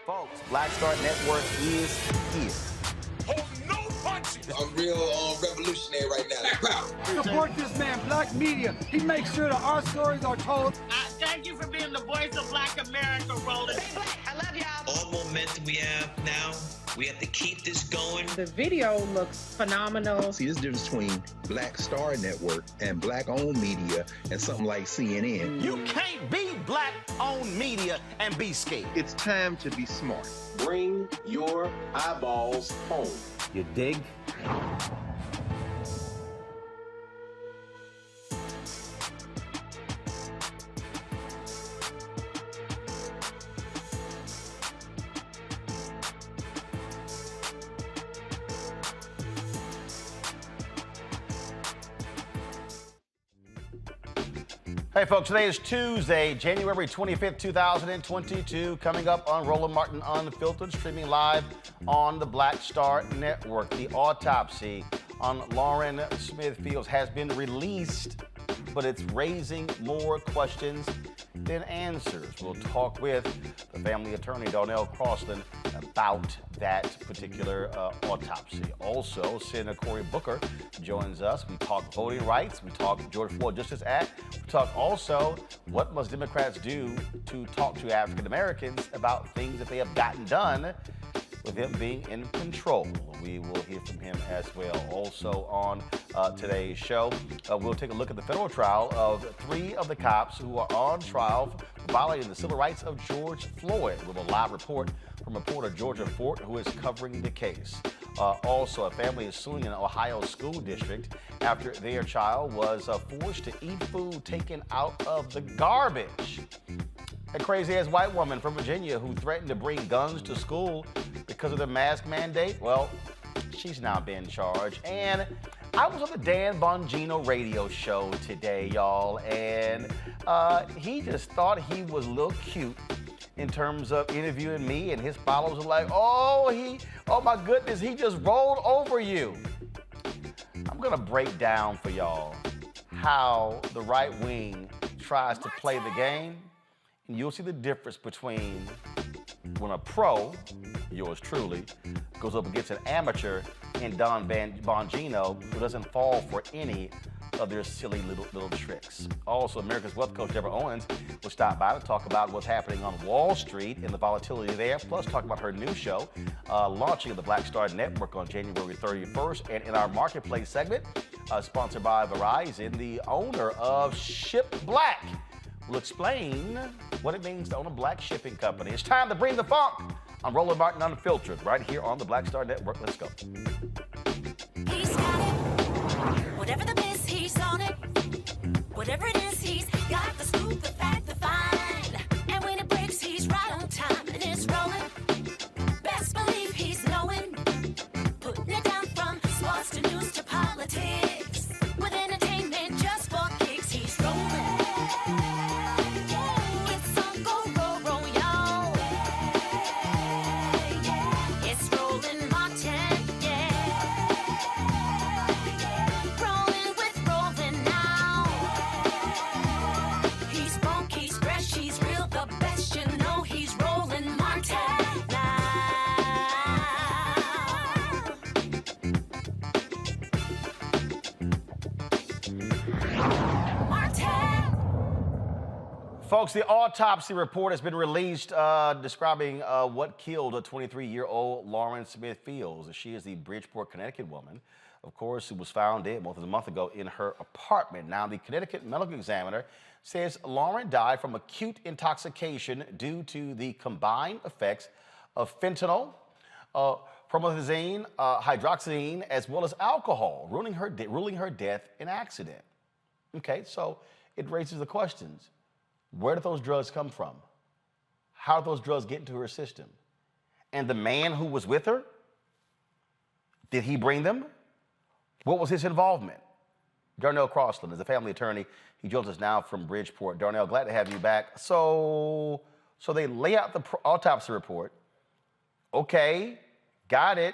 Folks, Black Star Network is here. Hold no punches. I'm real revolutionary right now. Support this man, Black Media. He makes sure that our stories are told. Thank you for being the voice of Black America, Roland. Stay black. I love y'all. All momentum we have now, we have to keep this going. The video looks phenomenal. See, there's a difference between Black Star Network and Black-owned media and something like CNN. You can't be Black-owned media and be scared. It's time to be smart. Bring your eyeballs home. You dig? Hey, folks, today is Tuesday, January 25th, 2022. Coming up on Roland Martin Unfiltered, streaming live on the Black Star Network. The autopsy on Lauren Smith Fields has been released, but it's raising more questions than answers. We'll talk with the family attorney, Darnell Crossland, about that particular autopsy. Also, Senator Cory Booker joins us. We talk voting rights. We talk George Floyd Justice Act. We talk also what must Democrats do to talk to African Americans about things that they have gotten done with him being in control. We will hear from him as well. Also on today's show, we'll take a look at the federal trial of 3 of the cops who are on trial for violating the civil rights of George Floyd. We have a live report from reporter Georgia Fort, who is covering the case. Also, a family is suing an Ohio school district after their child was forced to eat food taken out of the garbage. A crazy-ass white woman from Virginia who threatened to bring guns to school because of the mask mandate, well, she's now been charged. And I was on the Dan Bongino radio show today, y'all, and he just thought he was a little cute in terms of interviewing me, and his followers are like, oh my goodness, he just rolled over you. I'm gonna break down for y'all how the right wing tries to play the game, and you'll see the difference between when a pro, yours truly, goes up against an amateur in Dan Bongino, who doesn't fall for any of their silly little tricks. Also, America's Wealth Coach Deborah Owens will stop by to talk about what's happening on Wall Street and the volatility there, plus talk about her new show, launching the Black Star Network on January 31st. And in our Marketplace segment, sponsored by Verizon, the owner of Ship Black will explain what it means to own a black shipping company. It's time to bring the funk on Roland Martin Unfiltered, right here on the Black Star Network. Let's go. He's got it. Whatever the miss, he's on it. Whatever it is, he's got the scoop, the fact, the find. And when it breaks, he's right on time and it's rolling. Best believe he's knowing. Putting it down from sports to news to politics. With entertainment just for kicks, he's rolling. It's on go, roll, y'all. It's Roland Martin, rolling with Roland now. He's funk, he's fresh, he's real, the best, you know he's Roland Martin now. Folks, the autopsy report has been released describing what killed a 23-year-old Lauren Smith Fields. She is the Bridgeport, Connecticut woman, of course, who was found dead more than a month ago in her apartment. Now, the Connecticut medical examiner says Lauren died from acute intoxication due to the combined effects of fentanyl, promethazine, hydroxyzine, as well as alcohol, ruling her death an accident. Okay, so it raises the questions. Where did those drugs come from? How did those drugs get into her system? And the man who was with her, did he bring them? What was his involvement? Darnell Crossland is a family attorney. He joins us now from Bridgeport. Darnell, glad to have you back. So they lay out the autopsy report. Okay, got it,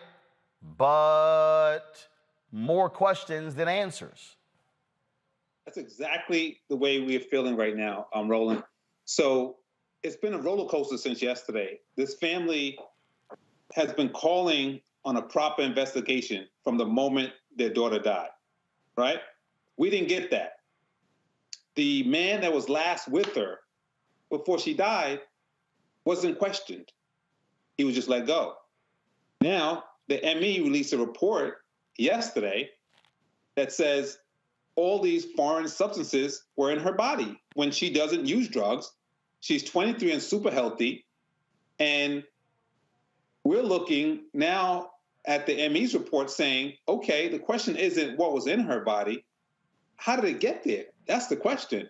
but more questions than answers. That's exactly the way we're feeling right now, Roland. So it's been a roller coaster since yesterday. This family has been calling on a proper investigation from the moment their daughter died, right? We didn't get that. The man that was last with her before she died wasn't questioned. He was just let go. Now, the ME released a report yesterday that says all these foreign substances were in her body when she doesn't use drugs. She's 23 and super healthy. And we're looking now at the ME's report saying, okay, the question isn't what was in her body. How did it get there? That's the question.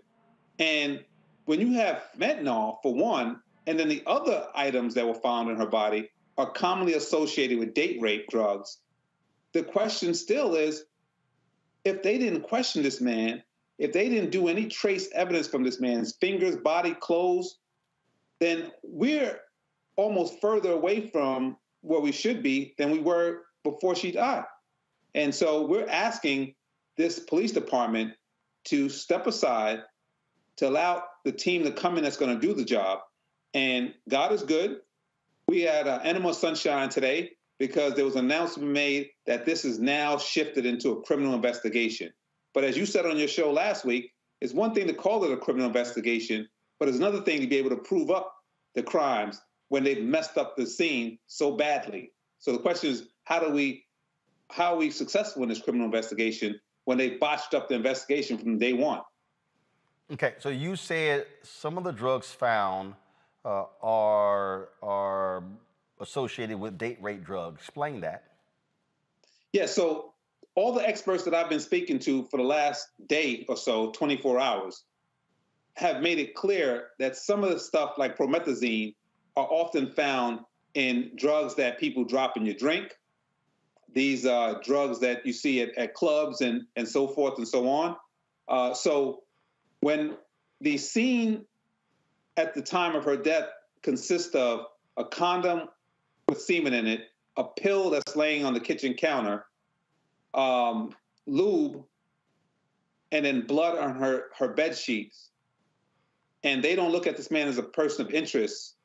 And when you have fentanyl, for one, and then the other items that were found in her body are commonly associated with date rape drugs, the question still is, if they didn't question this man, if they didn't do any trace evidence from this man's fingers, body, clothes, then we're almost further away from where we should be than we were before she died. And so we're asking this police department to step aside, to allow the team to come in that's going to do the job. And God is good. We had Animal Sunshine today because there was an announcement made that this is now shifted into a criminal investigation. But as you said on your show last week, it's one thing to call it a criminal investigation, but it's another thing to be able to prove up the crimes when they've messed up the scene so badly. So the question is, how are we successful in this criminal investigation when they botched up the investigation from day one? Okay, so you said some of the drugs found are associated with date rape drugs. Explain that. Yeah, so all the experts that I've been speaking to for the last day or so, 24 hours, have made it clear that some of the stuff like promethazine are often found in drugs that people drop in your drink, these drugs that you see at clubs and so forth and so on. So when the scene at the time of her death consists of a condom with semen in it, a pill that's laying on the kitchen counter, lube, and then blood on her bed sheets, and they don't look at this man as a person of interest,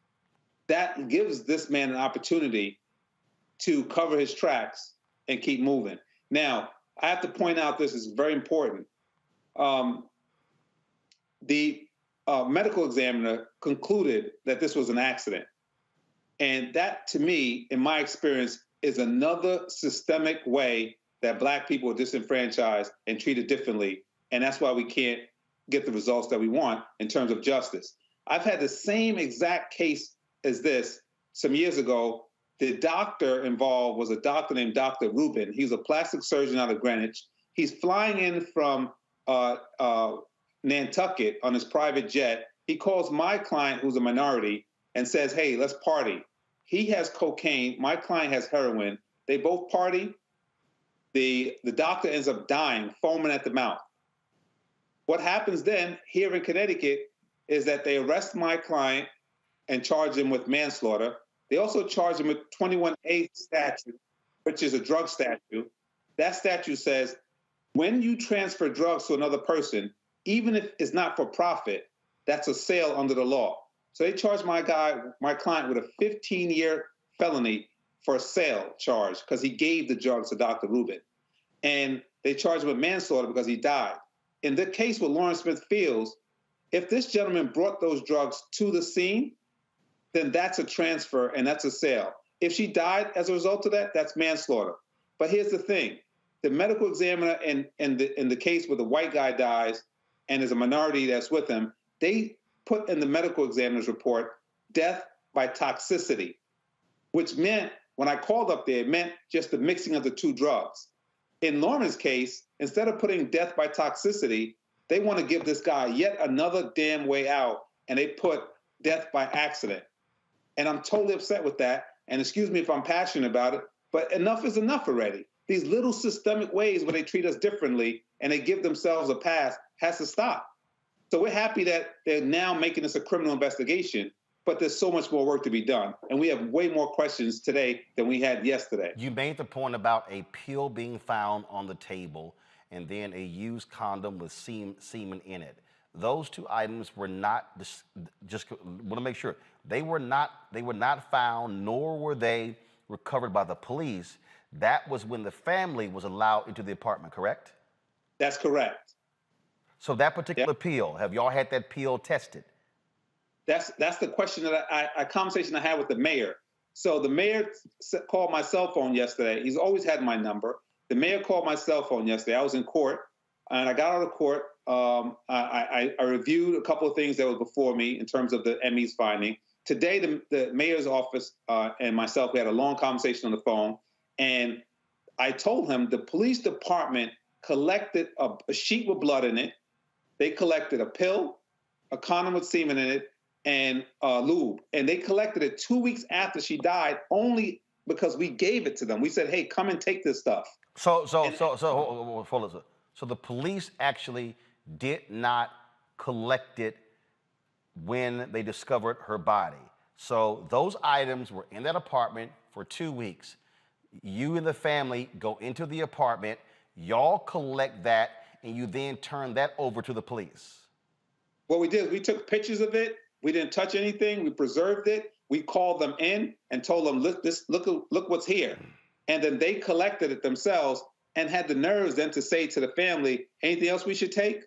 that gives this man an opportunity to cover his tracks and keep moving. Now, I have to point out, this is very important. The medical examiner concluded that this was an accident. And that, to me, in my experience, is another systemic way that Black people are disenfranchised and treated differently. And that's why we can't get the results that we want in terms of justice. I've had the same exact case as this some years ago. The doctor involved was a doctor named Dr. Rubin. He's a plastic surgeon out of Greenwich. He's flying in from Nantucket on his private jet. He calls my client, who's a minority, and says, hey, let's party. He has cocaine. My client has heroin. They both party. The doctor ends up dying, foaming at the mouth. What happens then here in Connecticut is that they arrest my client and charge him with manslaughter. They also charge him with 21A statute, which is a drug statute. That statute says when you transfer drugs to another person, even if it's not for profit, that's a sale under the law. So they charged my client with a 15-year felony for a sale charge because he gave the drugs to Dr. Rubin. And they charged him with manslaughter because he died. In the case with Lawrence Smith Fields, if this gentleman brought those drugs to the scene, then that's a transfer and that's a sale. If she died as a result of that, that's manslaughter. But here's the thing. The medical examiner in the case where the white guy dies and there's a minority that's with him, they put in the medical examiner's report death by toxicity, which meant, when I called up there, it meant just the mixing of the two drugs. In Norman's case, instead of putting death by toxicity, they want to give this guy yet another damn way out, and they put death by accident. And I'm totally upset with that, and excuse me if I'm passionate about it, but enough is enough already. These little systemic ways where they treat us differently and they give themselves a pass has to stop. So we're happy that they're now making this a criminal investigation, but there's so much more work to be done. And we have way more questions today than we had yesterday. You made the point about a pill being found on the table and then a used condom with semen in it. Those two items were not, just want to make sure, they were not found, nor were they recovered by the police. That was when the family was allowed into the apartment, correct? That's correct. So that particular pill, have y'all had that pill tested? That's the question that a conversation I had with the mayor. So the mayor called my cell phone yesterday. He's always had my number. The mayor called my cell phone yesterday. I was in court, and I got out of court. I reviewed a couple of things that was before me in terms of the ME's finding. Today, the mayor's office and myself, we had a long conversation on the phone, and I told him the police department collected a sheet with blood in it. They collected a pill, a condom with semen in it, and lube. And they collected it 2 weeks after she died, only because we gave it to them. We said, hey, come and take this stuff. So the police actually did not collect it when they discovered her body. So those items were in that apartment for 2 weeks. You and the family go into the apartment, y'all collect that, and you then turn that over to the police. What we did, we took pictures of it. We didn't touch anything. We preserved it. We called them in and told them, look what's here. And then they collected it themselves and had the nerves then to say to the family, anything else we should take?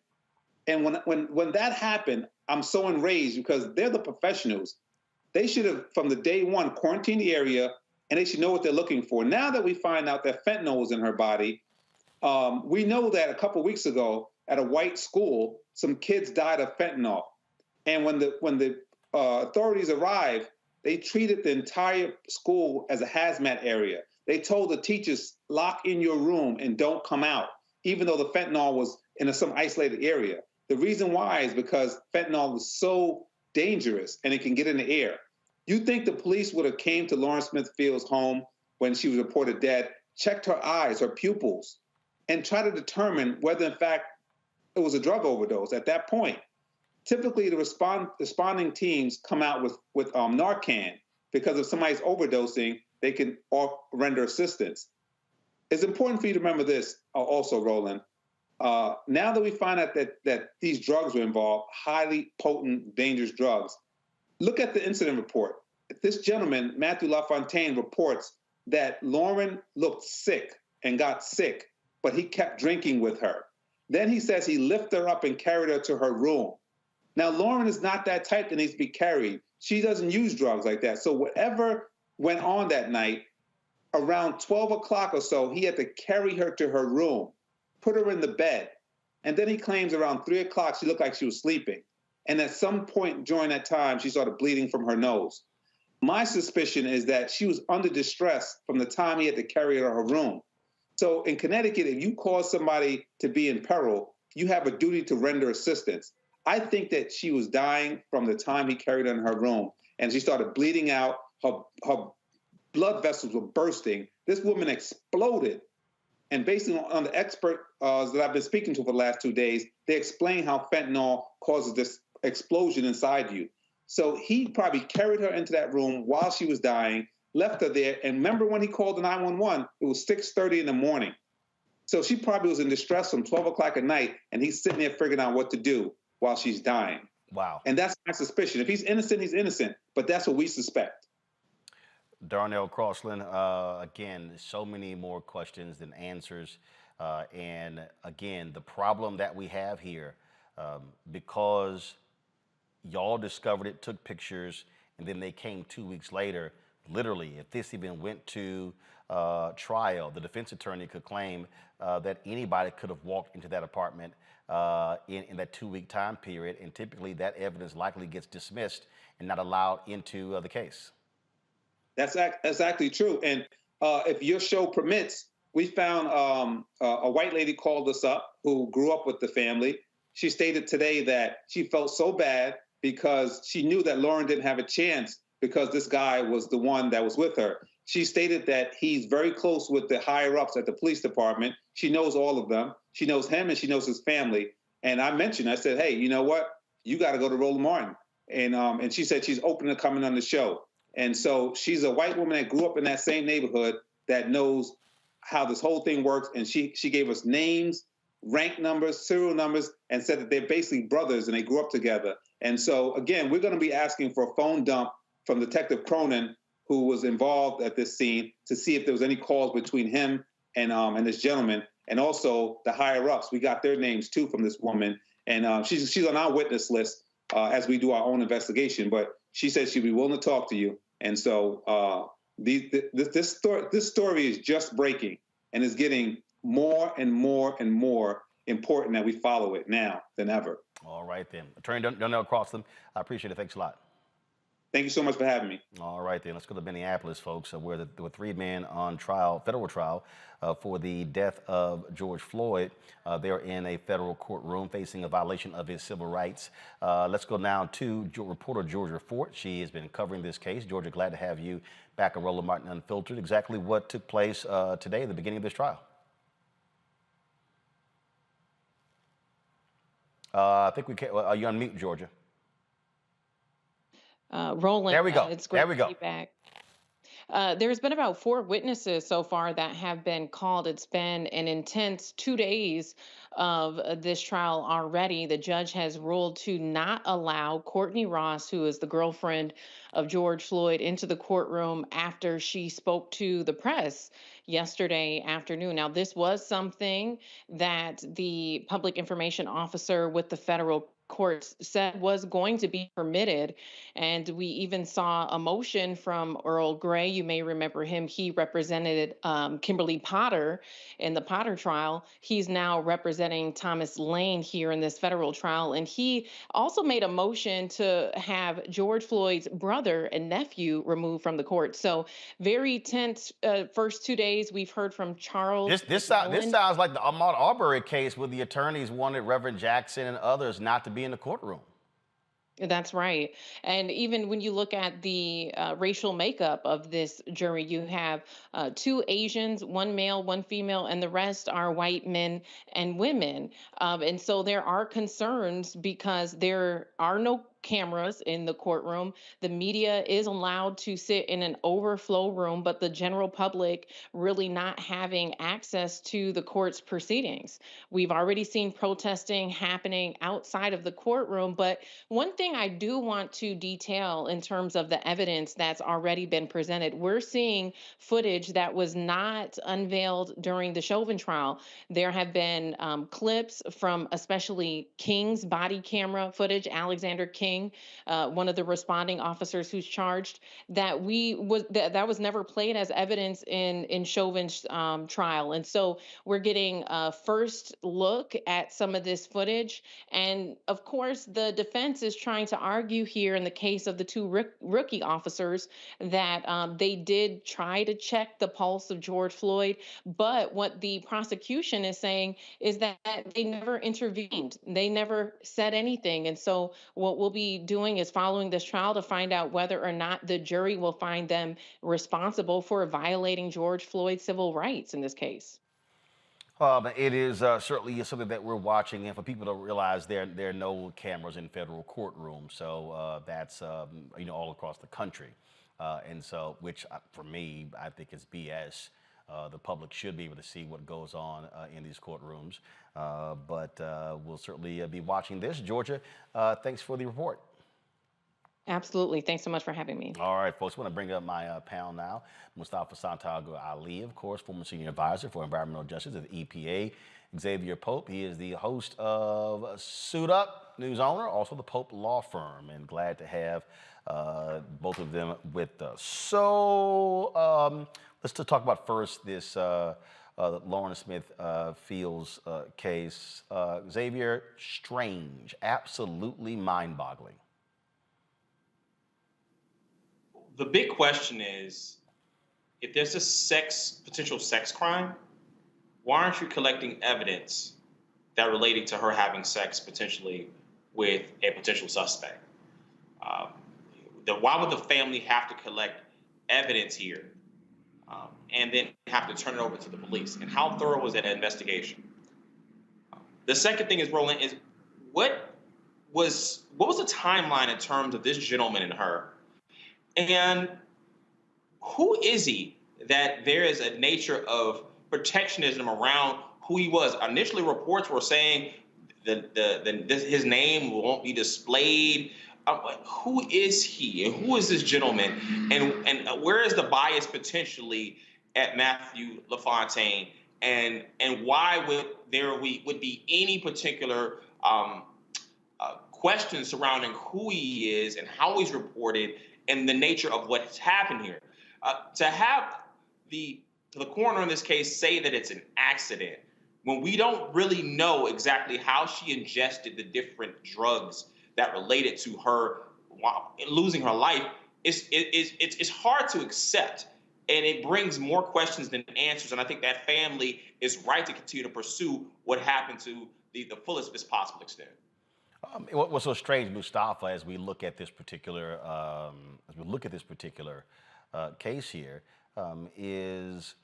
And when that happened, I'm so enraged because they're the professionals. They should have, from the day one, quarantined the area, and they should know what they're looking for. Now that we find out that fentanyl was in her body, we know that a couple weeks ago at a white school, some kids died of fentanyl. And when the authorities arrived, they treated the entire school as a hazmat area. They told the teachers, lock in your room and don't come out, even though the fentanyl was in some isolated area. The reason why is because fentanyl was so dangerous and it can get in the air. You think the police would have came to Lawrence Smithfield's home when she was reported dead, checked her eyes, her pupils, and try to determine whether in fact it was a drug overdose at that point. Typically, the responding teams come out with Narcan because if somebody's overdosing, they can render assistance. It's important for you to remember this also, Roland. Now that we find out that these drugs were involved, highly potent, dangerous drugs, look at the incident report. This gentleman, Matthew LaFontaine, reports that Lauren looked sick and got sick, but he kept drinking with her. Then he says he lifted her up and carried her to her room. Now, Lauren is not that type that needs to be carried. She doesn't use drugs like that. So whatever went on that night, around 12 o'clock or so, he had to carry her to her room, put her in the bed. And then he claims around 3 o'clock, she looked like she was sleeping. And at some point during that time, she started bleeding from her nose. My suspicion is that she was under distress from the time he had to carry her to her room. So in Connecticut, if you cause somebody to be in peril, you have a duty to render assistance. I think that she was dying from the time he carried her in her room, and she started bleeding out. Her blood vessels were bursting. This woman exploded. And based on the experts that I've been speaking to for the last 2 days, they explain how fentanyl causes this explosion inside you. So he probably carried her into that room while she was dying, left her there. And remember when he called the 911, it was 6:30 in the morning. So she probably was in distress from 12 o'clock at night, and he's sitting there figuring out what to do while she's dying. Wow. And that's my suspicion. If he's innocent, he's innocent. But that's what we suspect. Darnell Crossland, again, so many more questions than answers. And again, the problem that we have here, because y'all discovered it, took pictures, and then they came 2 weeks later. Literally, if this even went to trial, the defense attorney could claim that anybody could have walked into that apartment in that 2 week time period, and typically that evidence likely gets dismissed and not allowed into the case. That's exactly true. And if your show permits, we found a white lady called us up who grew up with the family. She stated today that she felt so bad because she knew that Lauren didn't have a chance because this guy was the one that was with her. She stated that he's very close with the higher-ups at the police department. She knows all of them. She knows him and she knows his family. And I said, hey, you know what? You got to go to Roland Martin. And she said she's open to coming on the show. And so she's a white woman that grew up in that same neighborhood that knows how this whole thing works. And she gave us names, rank numbers, serial numbers, and said that they're basically brothers and they grew up together. And so, again, we're going to be asking for a phone dump from Detective Cronin, who was involved at this scene, to see if there was any calls between him and this gentleman, and also the higher-ups. We got their names, too, from this woman. And she's on our witness list as we do our own investigation. But she said she'd be willing to talk to you. And so this story is just breaking and is getting more and more and more important that we follow it now than ever. All right, then. Attorney Darnell Crossland, I appreciate it. Thanks a lot. Thank you so much for having me. All right, then. Let's go to Minneapolis, folks, where there were 3 men on trial, federal trial, for the death of George Floyd. They're in a federal courtroom facing a violation of his civil rights. Let's go now to reporter Georgia Fort. She has been covering this case. Georgia, glad to have you back on Roland Martin Unfiltered. Exactly what took place today at the beginning of this trial? I think we can. Are you on mute, Georgia? Roland, There we go. it's great There we to go. be back. There's been about 4 witnesses so far that have been called. It's been an intense 2 days of this trial already. The judge has ruled to not allow Courtney Ross, who is the girlfriend of George Floyd, into the courtroom after she spoke to the press yesterday afternoon. Now, this was something that the public information officer with the federal courts said was going to be permitted. And we even saw a motion from Earl Gray. You may remember him. He represented Kimberly Potter in the Potter trial. He's now representing Thomas Lane here in this federal trial. And he also made a motion to have George Floyd's brother and nephew removed from the court. So very tense first 2 days. We've heard from Charles. This sounds like the Ahmaud Arbery case where the attorneys wanted Reverend Jackson and others not to be in the courtroom. That's right. And even when you look at the racial makeup of this jury, you have 2 Asians, 1 male, 1 female, and the rest are white men and women. And so there are concerns because there are no cameras in the courtroom. The media is allowed to sit in an overflow room, but the general public really not having access to the court's proceedings. We've already seen protesting happening outside of the courtroom, but one thing I do want to detail in terms of the evidence that's already been presented, we're seeing footage that was not unveiled during the Chauvin trial. There have been clips from especially King's body camera footage, Alexander King, one of the responding officers who's charged, that was never played as evidence in Chauvin's trial. And so we're getting a first look at some of this footage. And of course, the defense is trying to argue here in the case of the 2 rookie officers that they did try to check the pulse of George Floyd. But what the prosecution is saying is that they never intervened. They never said anything. And so what we'll be doing is following this trial to find out whether or not the jury will find them responsible for violating George Floyd's civil rights in this case. It is certainly something that we're watching, and for people to realize there are no cameras in federal courtrooms, so that's all across the country, and so which for me I think is BS. The public should be able to see what goes on in these courtrooms, but we'll certainly be watching this. Georgia, thanks for the report. Absolutely. Thanks so much for having me. All right, folks, I want to bring up my panel now. Mustafa Santiago Ali, of course, former senior advisor for environmental justice at the EPA. Xavier Pope, he is the host of Suit Up, news owner, also the Pope Law Firm, and glad to have both of them with us. So let's just talk about first this Lauren Smith Fields case. Xavier, strange, absolutely mind-boggling. The big question is, if there's a potential sex crime, why aren't you collecting evidence that related to her having sex potentially with a potential suspect? Why would the family have to collect evidence here and then have to turn it over to the police? And how thorough was that investigation? The second thing is, Roland, is what was the timeline in terms of this gentleman and her? And who is he that there is a nature of protectionism around who he was? Initially, reports were saying his name won't be displayed. Who is he, and who is this gentleman, and where is the bias potentially at Matthew LaFontaine, and why would there would be any particular questions surrounding who he is and how he's reported and the nature of what's happened here? To have the coroner in this case say that it's an accident when we don't really know exactly how she ingested the different drugs that related to her losing her life, it's hard to accept, and it brings more questions than answers. And I think that family is right to continue to pursue what happened to the fullest possible extent. What's so strange, Mustafa, as we look at this particular case here, is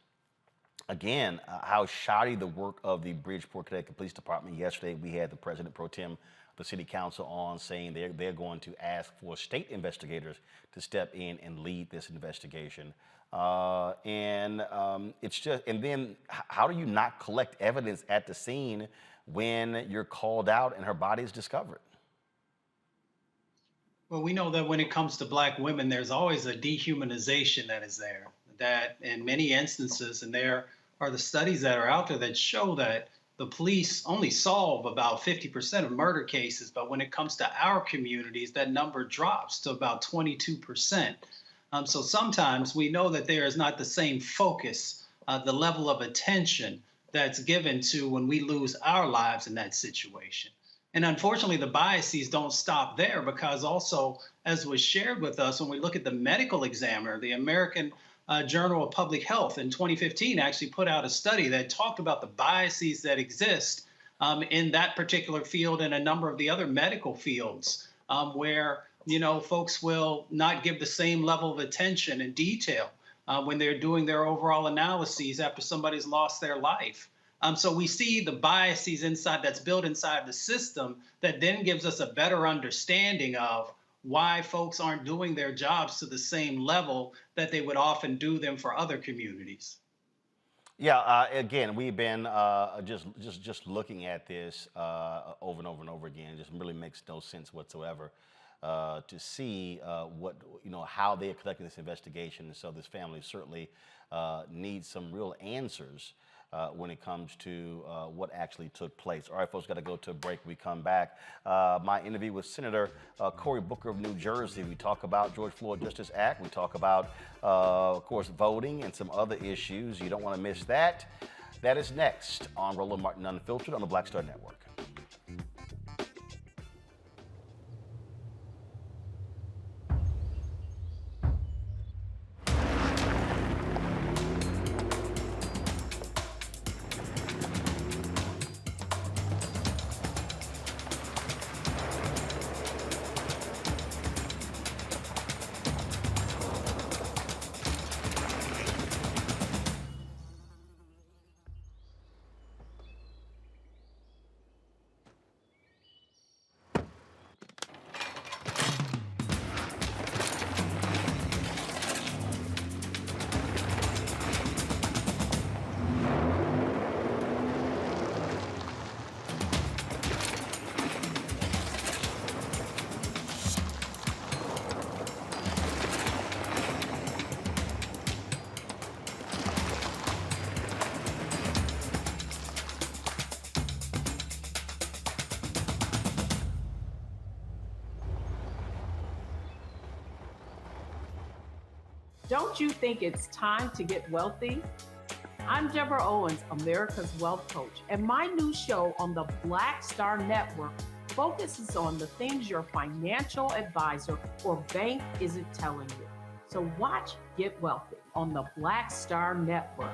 again, how shoddy the work of the Bridgeport, Connecticut Police Department. Yesterday, we had the President Pro Tem of the City Council on saying they're going to ask for state investigators to step in and lead this investigation. It's just, and then how do you not collect evidence at the scene when you're called out and her body is discovered? Well, we know that when it comes to Black women, there's always a dehumanization that is there. That in many instances, and there are the studies that are out there that show that the police only solve about 50% of murder cases, but when it comes to our communities, that number drops to about 22%. So sometimes we know that there is not the same focus, the level of attention that's given to when we lose our lives in that situation. And unfortunately, the biases don't stop there, because also, as was shared with us, when we look at the medical examiner, the American Journal of Public Health in 2015 actually put out a study that talked about the biases that exist in that particular field and a number of the other medical fields where, you know, folks will not give the same level of attention and detail when they're doing their overall analyses after somebody's lost their life. So we see the biases inside that's built inside the system that then gives us a better understanding of why folks aren't doing their jobs to the same level that they would often do them for other communities. Yeah, again, we've been just looking at this over and over and over again. It just really makes no sense whatsoever to see how they are conducting this investigation. And so this family certainly needs some real answers when it comes to what actually took place. All right, folks, got to go to a break. We come back. My interview with Senator Cory Booker of New Jersey. We talk about George Floyd Justice Act. We talk about, of course, voting and some other issues. You don't want to miss that. That is next on Roland Martin Unfiltered on the Black Star Network. Don't you think it's time to get wealthy? I'm Deborah Owens, America's Wealth Coach, and my new show on the Black Star Network focuses on the things your financial advisor or bank isn't telling you. So watch Get Wealthy on the Black Star Network.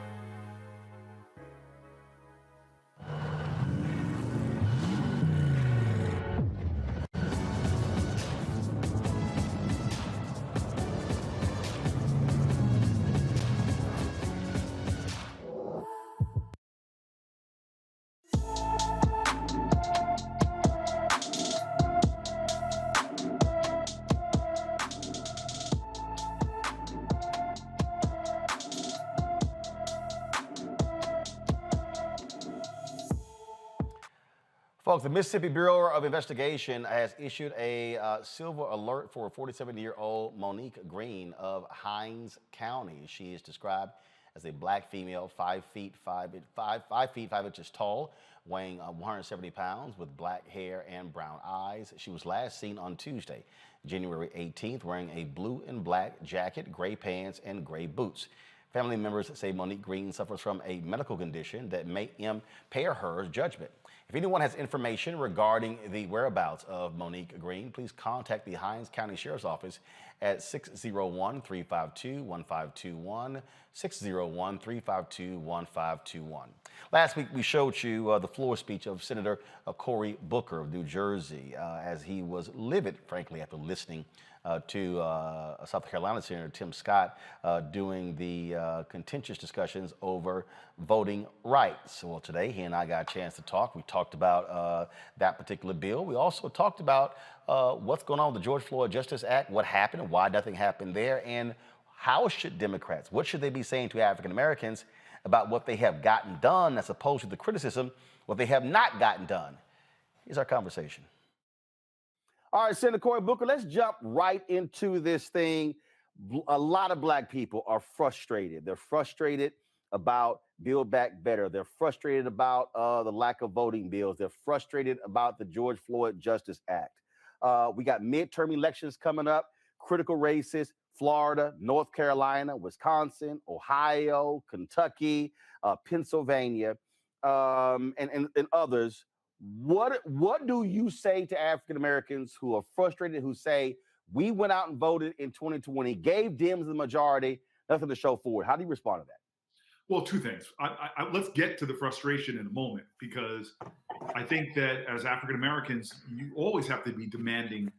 Folks, the Mississippi Bureau of Investigation has issued a silver alert for 47-year-old Monique Green of Hinds County. She is described as a Black female, 5 feet 5 inches tall, weighing 170 pounds, with black hair and brown eyes. She was last seen on Tuesday, January 18th, wearing a blue and black jacket, gray pants, and gray boots. Family members say Monique Green suffers from a medical condition that may impair her judgment. If anyone has information regarding the whereabouts of Monique Green, please contact the Hinds County Sheriff's Office at 601-352-1521, 601-352-1521. Last week, we showed you the floor speech of Senator Cory Booker of New Jersey as he was livid, frankly, after listening to South Carolina Senator Tim Scott doing the contentious discussions over voting rights. Well, today he and I got a chance to talk. We talked about that particular bill. We also talked about what's going on with the George Floyd Justice Act, what happened and why nothing happened there, and how should Democrats, what should they be saying to African Americans about what they have gotten done as opposed to the criticism, what they have not gotten done. Here's our conversation. All right, Senator Cory Booker, let's jump right into this thing. A lot of black people are frustrated. They're frustrated about Build Back Better. They're frustrated about the lack of voting bills. They're frustrated about the George Floyd Justice Act. We got midterm elections coming up, critical races, Florida, North Carolina, Wisconsin, Ohio, Kentucky, Pennsylvania, and others. What do you say to African Americans who are frustrated, who say, we went out and voted in 2020, gave Dems the majority, nothing to show for it? How do you respond to that? Well, two things. Let's get to the frustration in a moment, because I think that as African Americans, you always have to be demanding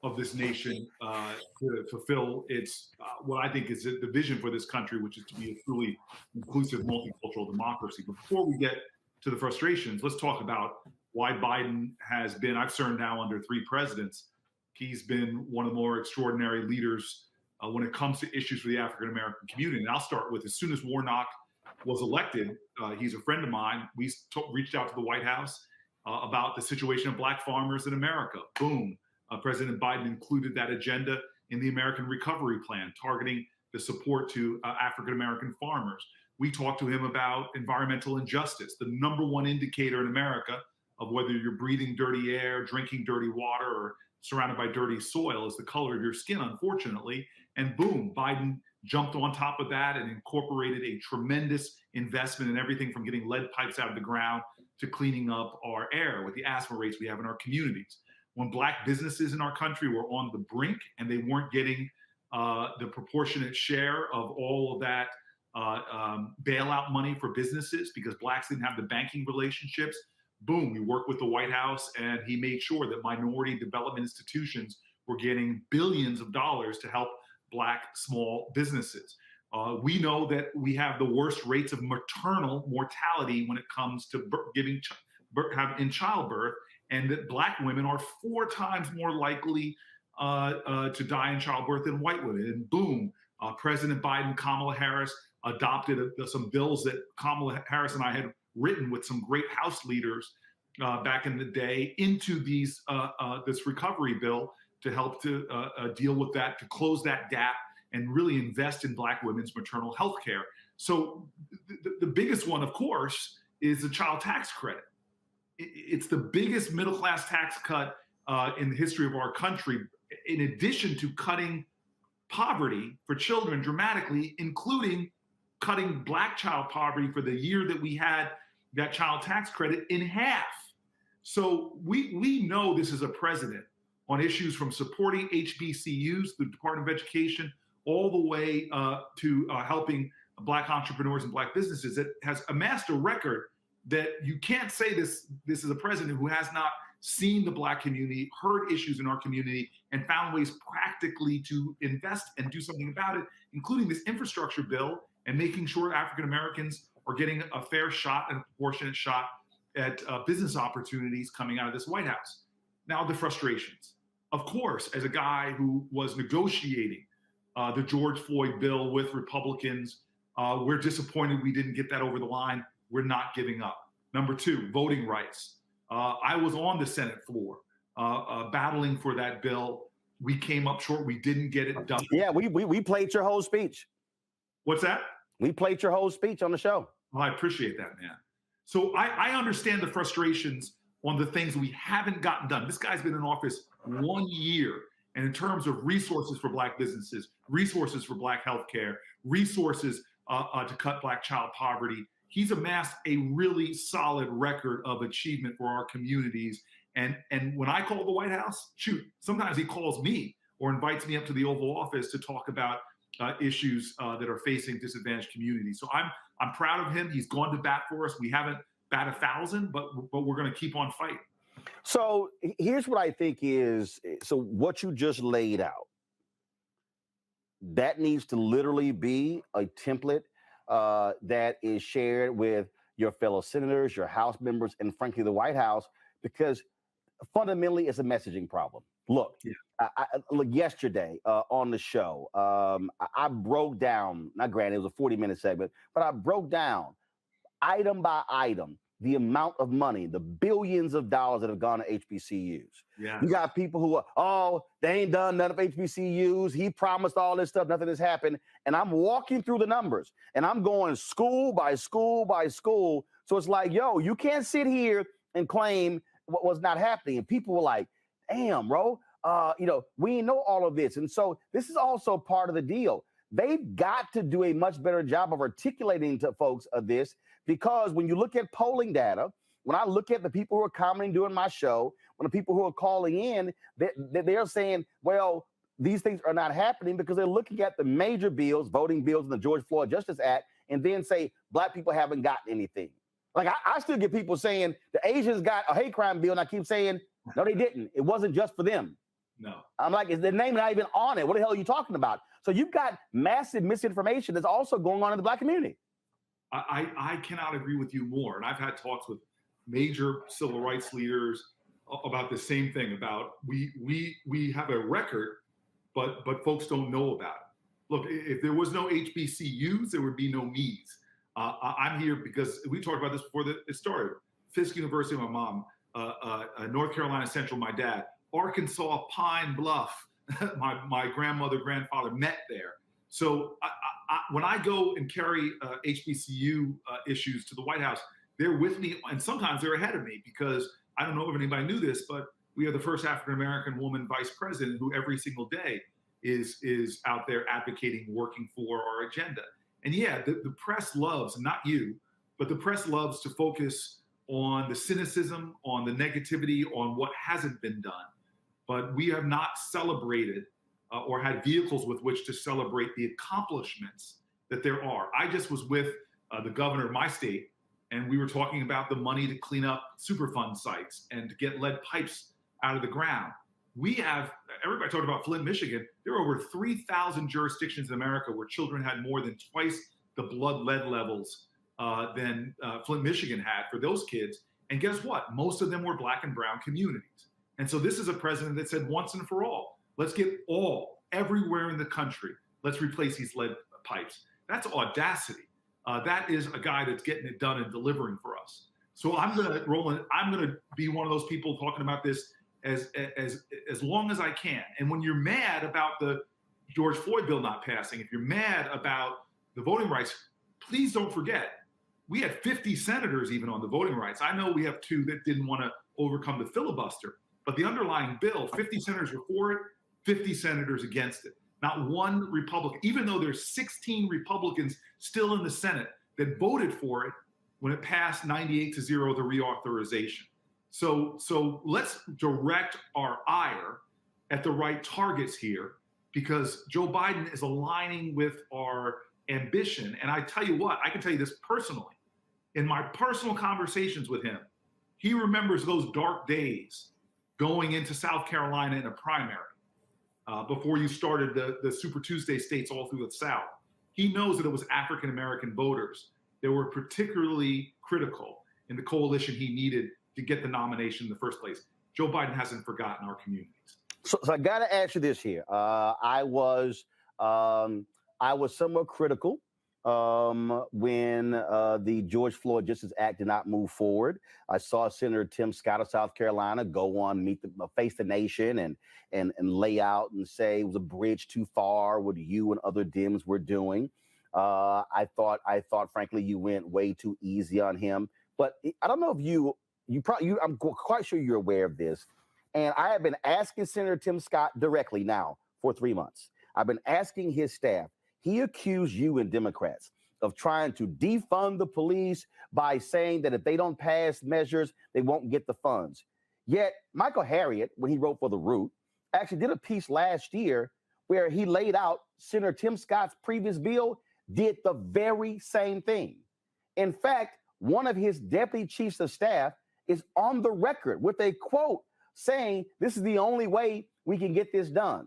of this nation to fulfill its what I think is the vision for this country, which is to be a truly inclusive, multicultural democracy. But before we get to the frustrations, let's talk about why Biden has been, I've served now under 3 presidents. He's been one of the more extraordinary leaders when it comes to issues for the African American community. And I'll start with, as soon as Warnock was elected, he's a friend of mine. We reached out to the White House about the situation of black farmers in America. Boom. President Biden included that agenda in the American Recovery Plan, targeting the support to African American farmers. We talked to him about environmental injustice. The #1 indicator in America of whether you're breathing dirty air, drinking dirty water, or surrounded by dirty soil is the color of your skin, unfortunately. And boom, Biden jumped on top of that and incorporated a tremendous investment in everything from getting lead pipes out of the ground to cleaning up our air with the asthma rates we have in our communities. When black businesses in our country were on the brink and they weren't getting the proportionate share of all of that bailout money for businesses because blacks didn't have the banking relationships, boom, we worked with the White House and he made sure that minority development institutions were getting billions of dollars to help black small businesses. We know that we have the worst rates of maternal mortality when it comes to giving in childbirth, and that black women are 4 times more likely to die in childbirth than white women. And boom, President Biden, Kamala Harris adopted some bills that Kamala Harris and I had written with some great House leaders back in the day into these this recovery bill to help to deal with that, to close that gap and really invest in black women's maternal health care. So the biggest one, of course, is the child tax credit. It's the biggest middle-class tax cut in the history of our country, in addition to cutting poverty for children dramatically, including cutting black child poverty for the year that we had that child tax credit in half. So we know this is a president on issues from supporting HBCUs, the Department of Education, all the way to helping black entrepreneurs and black businesses, that has amassed a record that you can't say this is a president who has not seen the black community, heard issues in our community, and found ways practically to invest and do something about it, including this infrastructure bill and making sure African Americans are getting a fair shot and a proportionate shot at business opportunities coming out of this White House. Now, the frustrations. Of course, as a guy who was negotiating the George Floyd bill with Republicans, we're disappointed we didn't get that over the line. We're not giving up. Number 2, voting rights. I was on the Senate floor battling for that bill. We came up short. We didn't get it done. Yeah, we played your whole speech. What's that? We played your whole speech on the show. Well, I appreciate that, man. So I understand the frustrations on the things we haven't gotten done. This guy's been in office 1 year. And in terms of resources for black businesses, resources for black healthcare, resources to cut black child poverty, he's amassed a really solid record of achievement for our communities. And when I call the White House, shoot, sometimes he calls me or invites me up to the Oval Office to talk about issues that are facing disadvantaged communities. So I'm proud of him. He's gone to bat for us. We haven't bat 1,000, but we're going to keep on fighting. So here's what I think is, so what you just laid out that needs to literally be a template that is shared with your fellow senators, your House members, and frankly, the White House, because fundamentally it's a messaging problem. Look, look, yesterday on the show, I broke down, not granted, it was a 40-minute segment, but I broke down item by item the amount of money, the billions of dollars that have gone to HBCUs. Yeah. You got people who are, oh, they ain't done none of HBCUs. He promised all this stuff. Nothing has happened. And I'm walking through the numbers and I'm going school by school by school. So it's like, yo, you can't sit here and claim what was not happening. And people were like, damn, bro, we ain't know all of this. And so this is also part of the deal. They've got to do a much better job of articulating to folks of this, because when you look at polling data, when I look at the people who are commenting during my show, when the people who are calling in, they're saying, well, these things are not happening because they're looking at the major bills, voting bills in the George Floyd Justice Act, and then say Black people haven't gotten anything. Like I still get people saying the Asians got a hate crime bill, and I keep saying, no, they didn't. It wasn't just for them. No. I'm like, is the name not even on it? What the hell are you talking about? So you've got massive misinformation that's also going on in the Black community. I cannot agree with you more. And I've had talks with major civil rights leaders about the same thing, about we have a record, but folks don't know about it. Look, if there was no HBCUs, there would be no me's. I'm here because we talked about this before it started. Fisk University, my mom, North Carolina Central, my dad, Arkansas Pine Bluff, my grandmother, grandfather met there. So when I go and carry HBCU issues to the White House, they're with me, and sometimes they're ahead of me, because I don't know if anybody knew this, but we are the first African-American woman vice president who every single day is out there advocating, working for our agenda. And yeah, the press loves, not you, but the press loves to focus on the cynicism, on the negativity, on what hasn't been done. But we have not celebrated or had vehicles with which to celebrate the accomplishments that there are. I just was with the governor of my state, and we were talking about the money to clean up Superfund sites and to get lead pipes out of the ground. We have, everybody talked about Flint, Michigan. There are over 3,000 jurisdictions in America where children had more than twice the blood lead levels than Flint, Michigan had for those kids. And guess what? Most of them were Black and brown communities. And so this is a president that said once and for all, let's get everywhere in the country, let's replace these lead pipes. That's audacity. That is a guy that's getting it done and delivering for us. So Roland, I'm gonna be one of those people talking about this as long as I can. And when you're mad about the George Floyd bill not passing, if you're mad about the voting rights, please don't forget, we had 50 senators even on the voting rights. I know we have 2 that didn't want to overcome the filibuster, but the underlying bill, 50 senators were for it, 50 senators against it. Not one Republican, even though there's 16 Republicans still in the Senate that voted for it when it passed 98-0, the reauthorization. So let's direct our ire at the right targets here, because Joe Biden is aligning with our ambition. And I tell you what, I can tell you this personally. In my personal conversations with him, he remembers those dark days going into South Carolina in a primary before you started the Super Tuesday states all through the South. He knows that it was African-American voters that were particularly critical in the coalition he needed to get the nomination in the first place. Joe Biden hasn't forgotten our communities. So I got to ask you this here. I was somewhat critical when the George Floyd Justice Act did not move forward. I saw Senator Tim Scott of South Carolina go on Face the Nation and lay out and say it was a bridge too far what you and other Dems were doing. I thought, frankly, you went way too easy on him. But I don't know if I'm quite sure you're aware of this. And I have been asking Senator Tim Scott directly now for 3 months. I've been asking his staff. He accused you and Democrats of trying to defund the police by saying that if they don't pass measures, they won't get the funds. Yet Michael Harriot, when he wrote for The Root, actually did a piece last year where he laid out Senator Tim Scott's previous bill did the very same thing. In fact, one of his deputy chiefs of staff is on the record with a quote saying this is the only way we can get this done.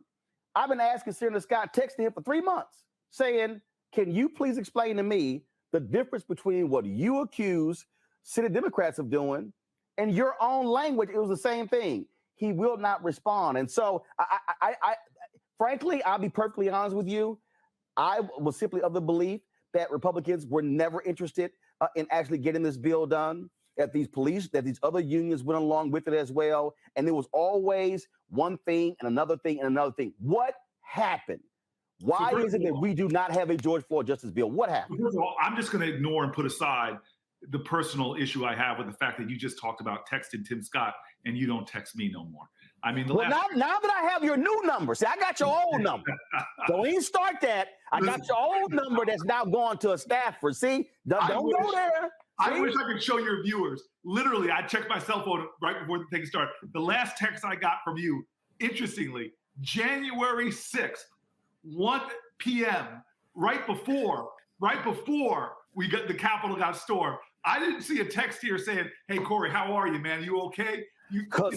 I've been asking Senator Scott, texting him for 3 months, saying, can you please explain to me the difference between what you accuse Senate Democrats of doing and your own language? It was the same thing. He will not respond. And so, I frankly, I'll be perfectly honest with you. I was simply of the belief that Republicans were never interested in actually getting this bill done, that these other unions went along with it as well. And there was always one thing and another thing and another thing. What happened? Why is it that we do not have a George Floyd justice bill? What happened? First of all, I'm just going to ignore and put aside the personal issue I have with the fact that you just talked about texting Tim Scott and you don't text me no more. I mean, now that I have your new number, see, I got your old number. Don't even start that. I got your old number that's now gone to a staffer. See, don't go there. I wish I could show your viewers. Literally, I checked my cell phone right before the thing started. The last text I got from you, interestingly, January 6th, 1 p.m., right before we got the Capitol got stormed. I didn't see a text here saying, "Hey, Cory, how are you, man? You okay?"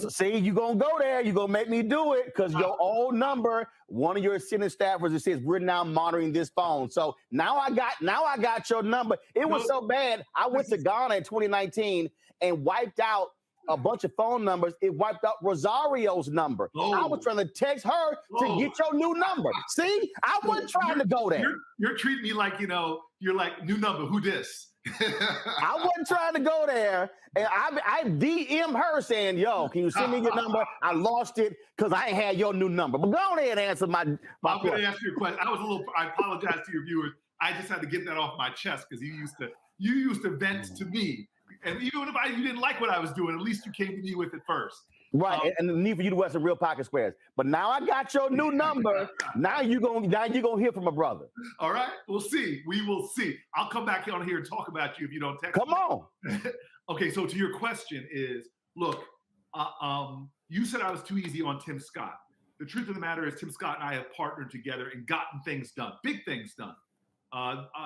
See, you gonna go there. You gonna make me do it because your old number, one of your Senate staffers, it says we're now monitoring this phone. So now I got your number. It was so bad. I went to Ghana in 2019 and wiped out a bunch of phone numbers. It wiped out Rosario's number. I was trying to text her to get your new number. See, I wasn't trying to go there. You're treating me like, you're like, new number, who dis? I wasn't trying to go there. And I DM her saying, yo, can you send me your number? I lost it because I ain't had your new number. But go ahead and answer my I'm going to answer your question. I apologize to your viewers. I just had to get that off my chest because you used to vent to me. And even if you didn't like what I was doing, at least you came to me with it first. Right, and the need for you to wear some real pocket squares. But now I got your new number. Now you're gonna hear from a brother. All right, we'll see. We will see. I'll come back on here and talk about you if you don't text Come me. on. Okay, so to your question is, look, you said I was too easy on Tim Scott. The truth of the matter is Tim Scott and I have partnered together and gotten things done, big things done.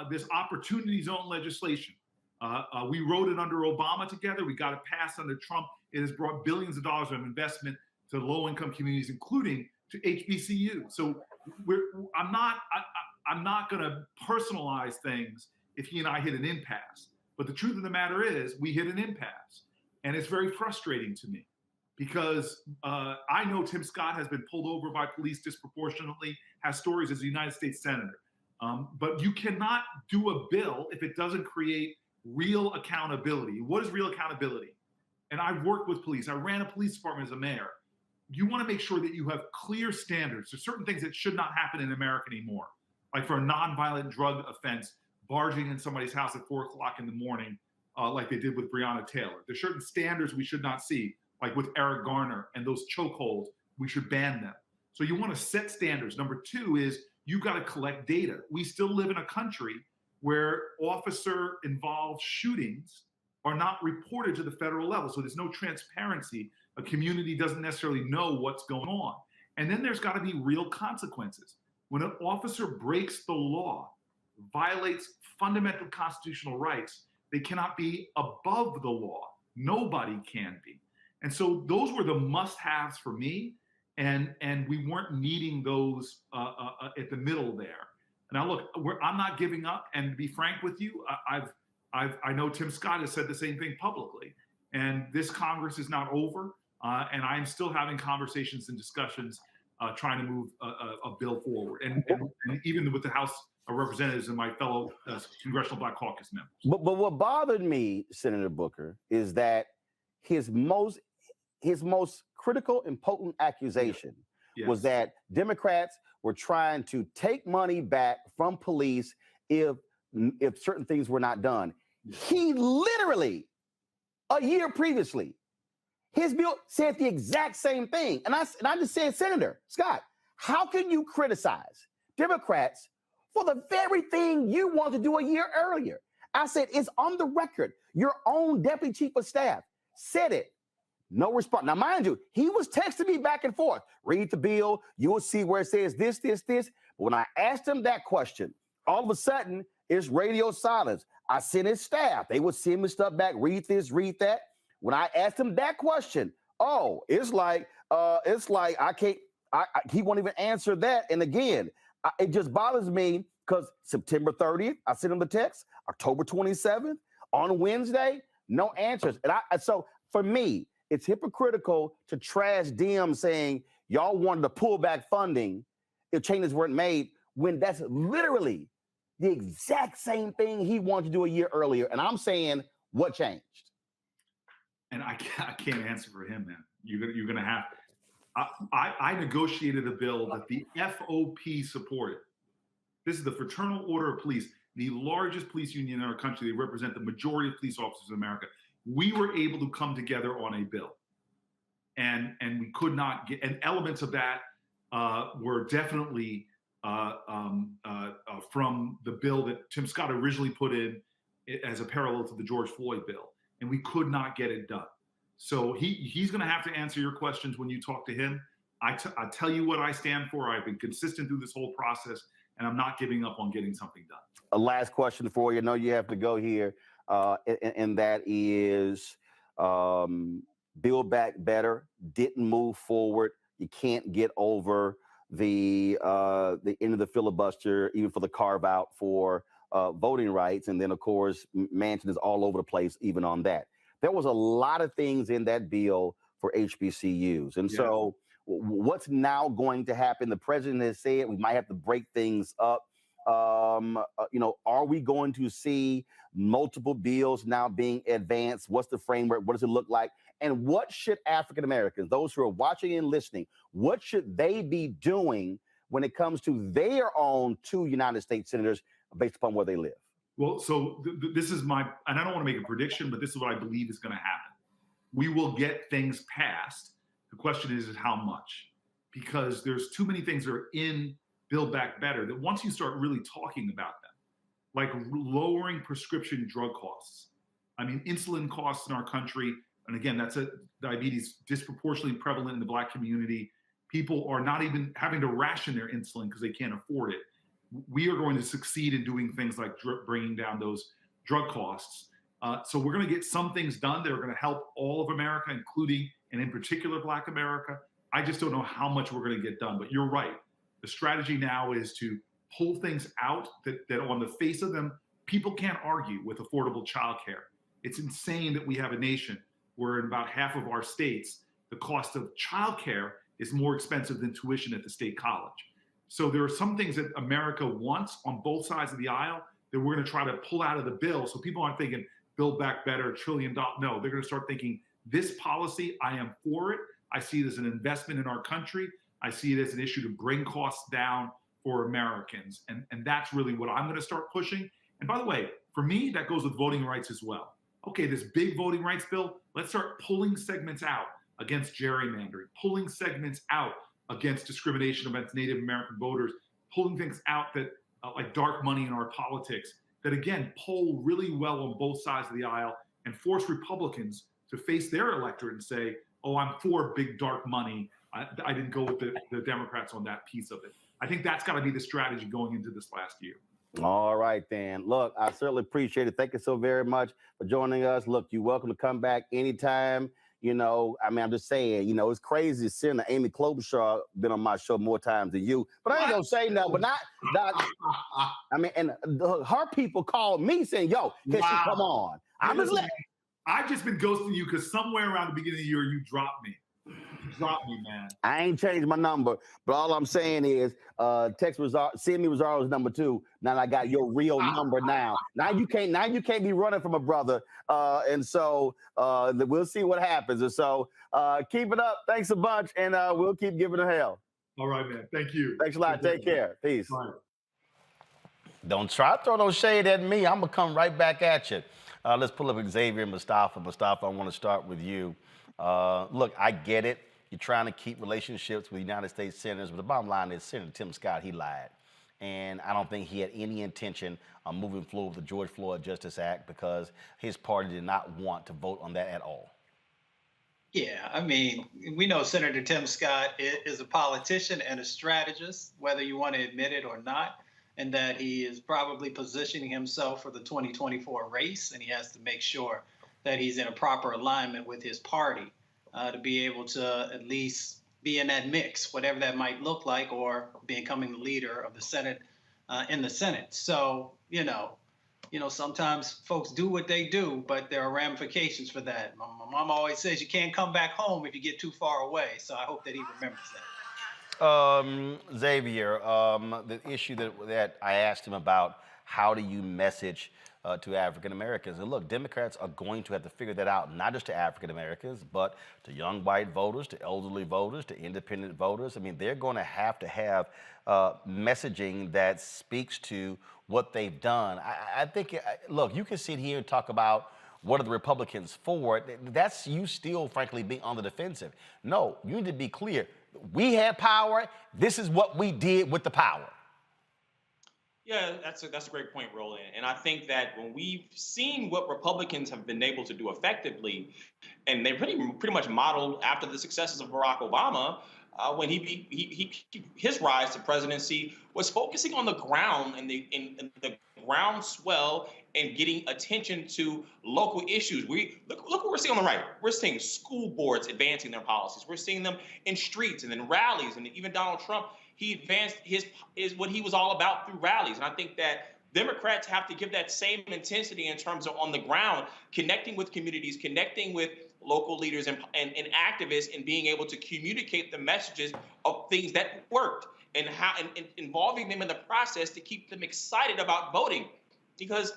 This opportunity zone legislation. We wrote it under Obama together. We got it passed under Trump. It has brought billions of dollars of investment to low-income communities, including to HBCU. So I'm not going to personalize things if he and I hit an impasse. But the truth of the matter is we hit an impasse. And it's very frustrating to me because I know Tim Scott has been pulled over by police disproportionately, has stories as a United States Senator. But you cannot do a bill if it doesn't create real accountability. What is real accountability? And I've worked with police. I ran a police department as a mayor. You want to make sure that you have clear standards. There's certain things that should not happen in America anymore. Like for a nonviolent drug offense, barging in somebody's house at 4 o'clock in the morning, like they did with Breonna Taylor. There's certain standards we should not see, like with Eric Garner and those chokeholds, we should ban them. So you want to set standards. Number two is you've got to collect data. We still live in a country where officer-involved shootings are not reported to the federal level. So there's no transparency. A community doesn't necessarily know what's going on. And then there's got to be real consequences. When an officer breaks the law, violates fundamental constitutional rights, they cannot be above the law. Nobody can be. And so those were the must-haves for me. And we weren't meeting those at the middle there. Now, look, I'm not giving up. And to be frank with you, I know Tim Scott has said the same thing publicly. And this Congress is not over. And I'm still having conversations and discussions trying to move a bill forward. And even with the House of Representatives and my fellow Congressional Black Caucus members. But what bothered me, Senator Booker, is that his most critical and potent accusation was that Democrats were trying to take money back from police if certain things were not done. He literally, a year previously, his bill said the exact same thing. And I just said, Senator Scott, how can you criticize Democrats for the very thing you wanted to do a year earlier? I said, it's on the record. Your own deputy chief of staff said it. No response. Now, mind you, he was texting me back and forth. Read the bill. You will see where it says this, this, this. But when I asked him that question, all of a sudden, it's radio silence. I sent his staff. They would send me stuff back. Read this, read that. When I asked him that question, it's like I can't. he won't even answer that. And again, it just bothers me because September 30th, I sent him the text. October 27th, on Wednesday, no answers. And so for me, it's hypocritical to trash DM saying y'all wanted to pull back funding if changes weren't made, when that's literally the exact same thing he wanted to do a year earlier. And I'm saying, what changed? And I can't answer for him, man. You're gonna have. I negotiated a bill that the FOP supported. This is the Fraternal Order of Police, the largest police union in our country. They represent the majority of police officers in America. We were able to come together on a bill, and we could not get. And elements of that were definitely from the bill that Tim Scott originally put in as a parallel to the George Floyd bill, and we could not get it done. So he's going to have to answer your questions when you talk to him. I tell you what I stand for. I've been consistent through this whole process, and I'm not giving up on getting something done. A last question for you. I know you have to go here, and that is Build Back Better didn't move forward. You can't get over the end of the filibuster, even for the carve out for voting rights. And then, of course, Manchin is all over the place, even on that. There was a lot of things in that bill for HBCUs. And so what's now going to happen? The president has said we might have to break things up. Are we going to see multiple bills now being advanced? What's the framework? What does it look like? And what should African Americans, those who are watching and listening, what should they be doing when it comes to their own 2 United States senators based upon where they live? Well, so this is my, and I don't want to make a prediction, but this is what I believe is going to happen. We will get things passed. The question is how much? Because there's too many things that are in Build Back Better that once you start really talking about them, like lowering prescription drug costs. I mean, insulin costs in our country, and again, diabetes disproportionately prevalent in the Black community. People are not even having to ration their insulin because they can't afford it. We are going to succeed in doing things like bringing down those drug costs. So we're going to get some things done that are going to help all of America, including and in particular Black America. I just don't know how much we're going to get done. But you're right. The strategy now is to pull things out that on the face of them, people can't argue with affordable childcare. It's insane that we have a nation where in about half of our states, the cost of childcare is more expensive than tuition at the state college. So there are some things that America wants on both sides of the aisle that we're going to try to pull out of the bill. So people aren't thinking Build Back Better, $1 trillion. No, they're going to start thinking this policy, I am for it. I see it as an investment in our country. I see it as an issue to bring costs down for Americans. And that's really what I'm going to start pushing. And by the way, for me, that goes with voting rights as well. Okay, this big voting rights bill, let's start pulling segments out against gerrymandering, pulling segments out against discrimination against Native American voters, pulling things out that like dark money in our politics that, again, poll really well on both sides of the aisle and force Republicans to face their electorate and say, oh, I'm for big dark money. I didn't go with the Democrats on that piece of it. I think that's got to be the strategy going into this last year. All right, then. Look, I certainly appreciate it. Thank you so very much for joining us. Look, you're welcome to come back anytime. I'm just saying, it's crazy seeing Amy Klobuchar been on my show more times than you. But I ain't gonna say no, but not and her people called me saying, yo, can she come on? I've just been ghosting you because somewhere around the beginning of the year, you dropped me. Drop me, man. I ain't changed my number, but all I'm saying is send me Rosario's number too. Now I got your real number now. Now you can't be running from a brother. And so we'll see what happens. And so keep it up. Thanks a bunch, and we'll keep giving it hell. All right, man. Thank you. Thanks a lot. Take care. Peace. Bye. Don't try to throw no shade at me. I'm gonna come right back at you. Let's pull up Xavier and Mustafa. Mustafa, I want to start with you. Look, I get it. You're trying to keep relationships with United States senators, but the bottom line is Senator Tim Scott, he lied. And I don't think he had any intention of moving forward with the George Floyd Justice Act because his party did not want to vote on that at all. Yeah, I mean, we know Senator Tim Scott is a politician and a strategist, whether you want to admit it or not, and that he is probably positioning himself for the 2024 race, and he has to make sure that he's in a proper alignment with his party to be able to at least be in that mix, whatever that might look like, or becoming the leader of the Senate in the Senate. So, sometimes folks do what they do, but there are ramifications for that. My mom always says you can't come back home if you get too far away. So I hope that he remembers that. Xavier, the issue that I asked him about, how do you message to African Americans? And look, Democrats are going to have to figure that out, not just to African Americans, but to young white voters, to elderly voters, to independent voters. I mean, they're going to have messaging that speaks to what they've done. I think, look, you can sit here and talk about what are the Republicans for. That's you still, frankly, being on the defensive. No, you need to be clear. We had power. This is what we did with the power. Yeah, that's a great point, Roland. And I think that when we've seen what Republicans have been able to do effectively, and they pretty much modeled after the successes of Barack Obama, when his rise to presidency was focusing on the ground and the groundswell and getting attention to local issues. Look what we're seeing on the right. We're seeing school boards advancing their policies. We're seeing them in streets and in rallies, and even Donald Trump, he advanced is what he was all about through rallies. And I think that Democrats have to give that same intensity in terms of on the ground, connecting with communities, connecting with local leaders and activists, and being able to communicate the messages of things that worked and involving them in the process to keep them excited about voting. Because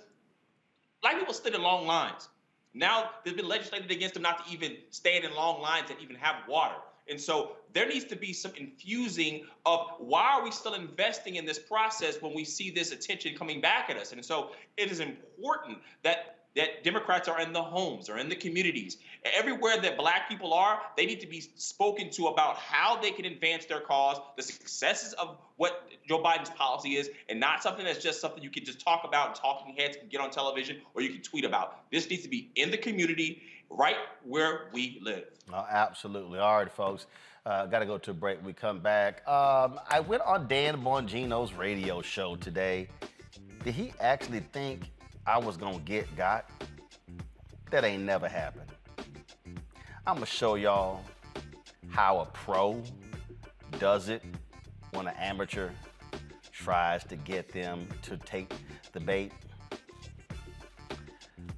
Black people stood in long lines. Now there's been legislated against them not to even stand in long lines and even have water. And so there needs to be some infusing of why are we still investing in this process when we see this attention coming back at us? And so it is important that Democrats are in the homes or in the communities. Everywhere that Black people are, they need to be spoken to about how they can advance their cause, the successes of what Joe Biden's policy is, and not something that's just something you can just talk about and talking heads can get on television or you can tweet about. This needs to be in the community, right where we live. Oh, absolutely. All right, folks. Got to go to a break. We come back. I went on Dan Bongino's radio show today. Did he actually think I was going to got? That ain't never happened. I'm going to show y'all how a pro does it when an amateur tries to get them to take the bait.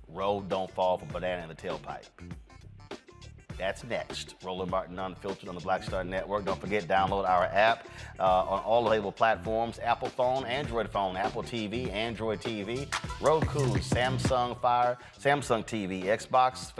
Road don't fall from banana in the tailpipe. That's next. Roland Martin Unfiltered on the Black Star Network. Don't forget, download our app on all available platforms: Apple phone, Android phone, Apple TV, Android TV, Roku, Samsung TV, Xbox,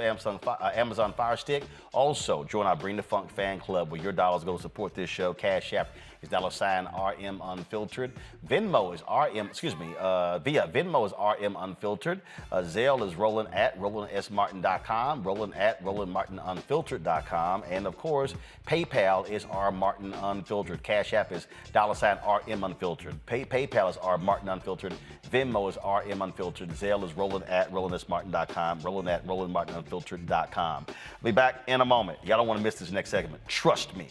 Amazon Fire Stick. Also, join our Bring the Funk fan club where your dollars go to support this show. Cash App is $RM Unfiltered. Venmo is via Venmo is RM Unfiltered. Zelle is Roland at RolandSMartin.com, Roland at RolandMartinUnfiltered.com, and of course, PayPal is R Martin Unfiltered. Cash App is $RM Unfiltered. PayPal is R Martin Unfiltered. Venmo is RM Unfiltered. Zelle is Roland at RolandSMartin.com, Roland at RolandMartinUnfiltered.com. I'll be back in a moment. Y'all don't want to miss this next segment. Trust me.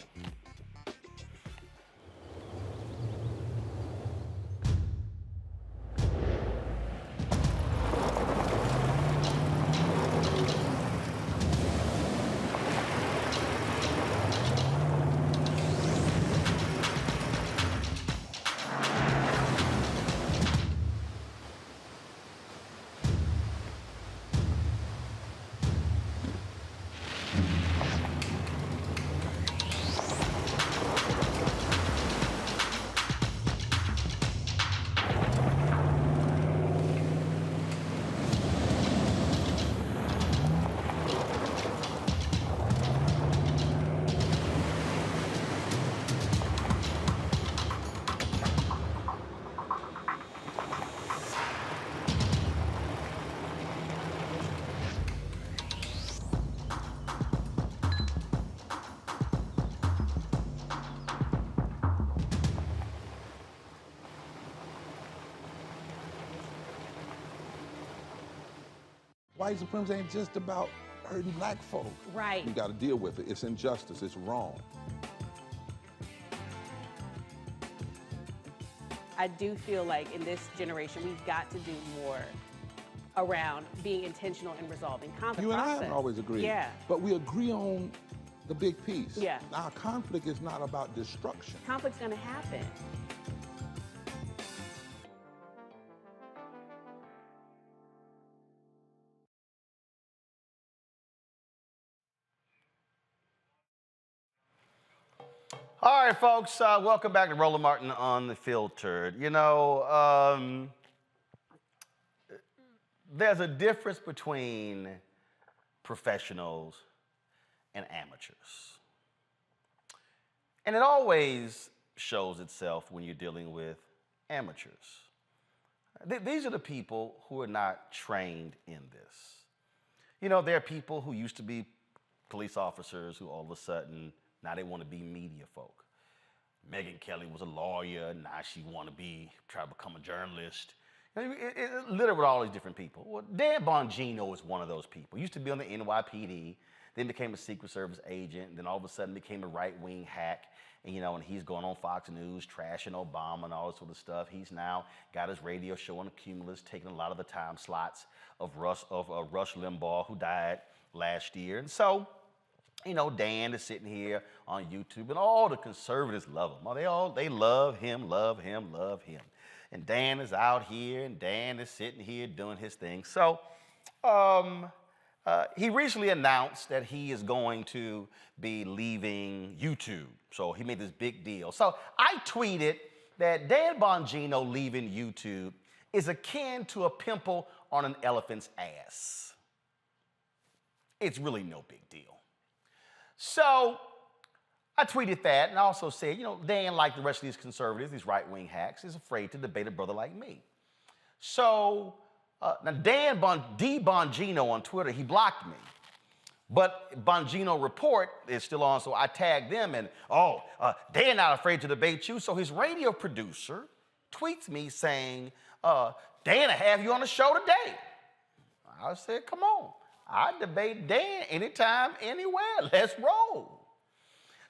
White supremacy ain't just about hurting Black folk. Right. You got to deal with it. It's injustice. It's wrong. I do feel like in this generation, we've got to do more around being intentional and resolving conflict. You and I haven't always agreed. Yeah. But we agree on the big piece. Yeah. Now, conflict is not about destruction. Conflict's going to happen. All right, folks, welcome back to Roland Martin Unfiltered. You know, there's a difference between professionals and amateurs. And it always shows itself when you're dealing with amateurs. These are the people who are not trained in this. You know, there are people who used to be police officers who all of a sudden, now they want to be media folk. Megyn Kelly was a lawyer, now she want to try to become a journalist. Littered with all these different people. Well, Dan Bongino is one of those people. Used to be on the NYPD, then became a Secret Service agent, and then all of a sudden became a right-wing hack. And, you know, and he's going on Fox News, trashing Obama and all this sort of stuff. He's now got his radio show on the Cumulus, taking a lot of the time slots of Rush Limbaugh, who died last year. And so, you know, Dan is sitting here on YouTube, and all the conservatives love him. They love him, love him, love him. And Dan is out here, and Dan is sitting here doing his thing. So he recently announced that he is going to be leaving YouTube. So he made this big deal. So I tweeted that Dan Bongino leaving YouTube is akin to a pimple on an elephant's ass. It's really no big deal. So I tweeted that and also said, you know, Dan, like the rest of these conservatives, these right-wing hacks, is afraid to debate a brother like me. So now Dan Bongino on Twitter, he blocked me. But Bongino Report is still on, so I tagged them and, Dan not afraid to debate you. So his radio producer tweets me saying, Dan, I have you on the show today. I said, come on. I debate Dan anytime, anywhere. Let's roll.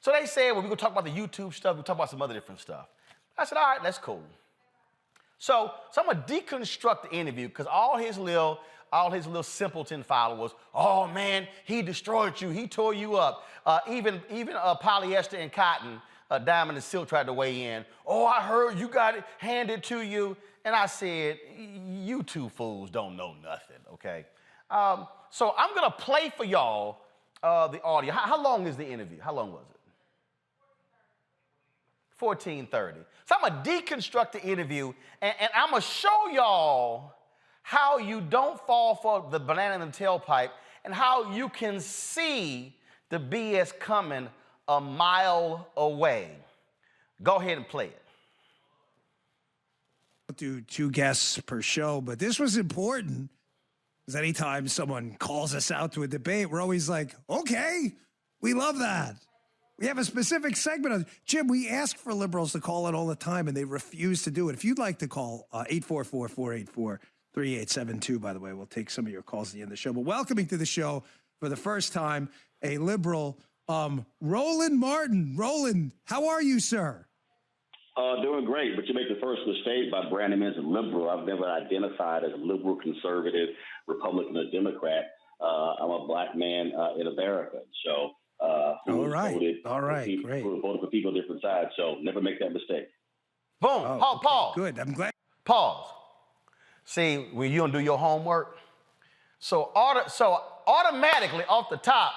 So they said, well, we're going to talk about the YouTube stuff. We'll talk about some other different stuff. I said, all right, that's cool. So I'm going to deconstruct the interview because all his little simpleton followers, oh, man, he destroyed you. He tore you up. Even polyester and cotton, Diamond and Silk tried to weigh in. Oh, I heard you got it handed to you. And I said, you two fools don't know nothing, okay? So I'm going to play for y'all the audio. How long is the interview? How long was it? 14:30. So I'm going to deconstruct the interview, and I'm going to show y'all how you don't fall for the banana in the tailpipe and how you can see the BS coming a mile away. Go ahead and play it. Do 2 guests per show, but this was important because anytime someone calls us out to a debate, we're always like, okay, we love that. We have a specific segment of Jim. We ask for liberals to call it all the time, and they refuse to do it. If you'd like to call, 844-484-3872, by the way, we'll take some of your calls at the end of the show. But welcoming to the show for the first time, a liberal, Roland Martin. Roland, how are you, sir? Doing great, but you make the first mistake by branding me as a liberal. I've never identified as a liberal, conservative, Republican, or Democrat. I'm a black man in America. So, all right, great. Who voted for people on different sides. So never make that mistake. Boom. Pause. Good. I'm glad. Pause. See, when you don't do your homework, so automatically off the top,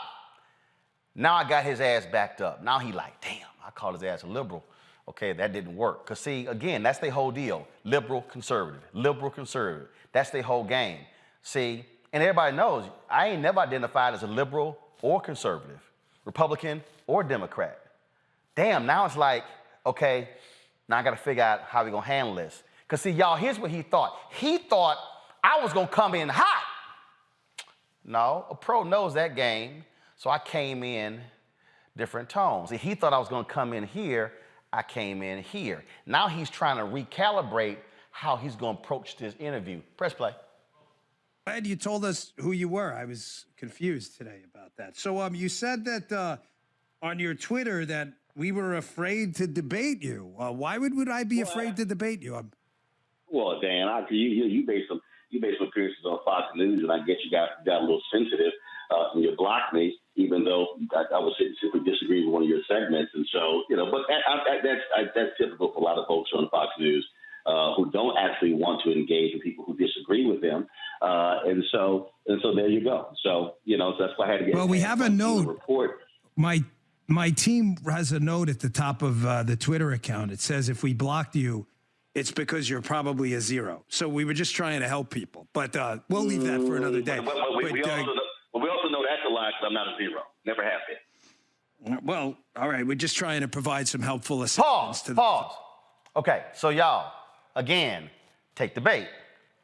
now I got his ass backed up. Now he like, damn, I called his ass a liberal. Okay, that didn't work. Because see, again, that's their whole deal. Liberal, conservative. Liberal, conservative. That's their whole game. See, and everybody knows, I ain't never identified as a liberal or conservative, Republican or Democrat. Damn, now it's like, okay, now I got to figure out how we're going to handle this. Because see, y'all, here's what he thought. He thought I was going to come in hot. No, a pro knows that game. So I came in different tones. See, he thought I was going to come in here. I came in here. Now he's trying to recalibrate how he's going to approach this interview. Press play. Glad you told us who you were. I was confused today about that. So you said that on your Twitter that we were afraid to debate you. Why would I be afraid to debate you? Well, Dan, you based some appearances on Fox News, and I guess you got a little sensitive and you blocked me. even though I would simply disagree with one of your segments. And so, but that's typical for a lot of folks on Fox News who don't actually want to engage with people who disagree with them. And so there you go. So, so that's why I had to get. Well, we have a note. Report. My team has a note at the top of the Twitter account. It says if we blocked you, it's because you're probably a zero. So we were just trying to help people. But we'll leave that for another day. We also know that's a lie because I'm not a zero. Never have been. Well, all right. We're just trying to provide some helpful assistance. Pause. Okay, so y'all, again, take the bait.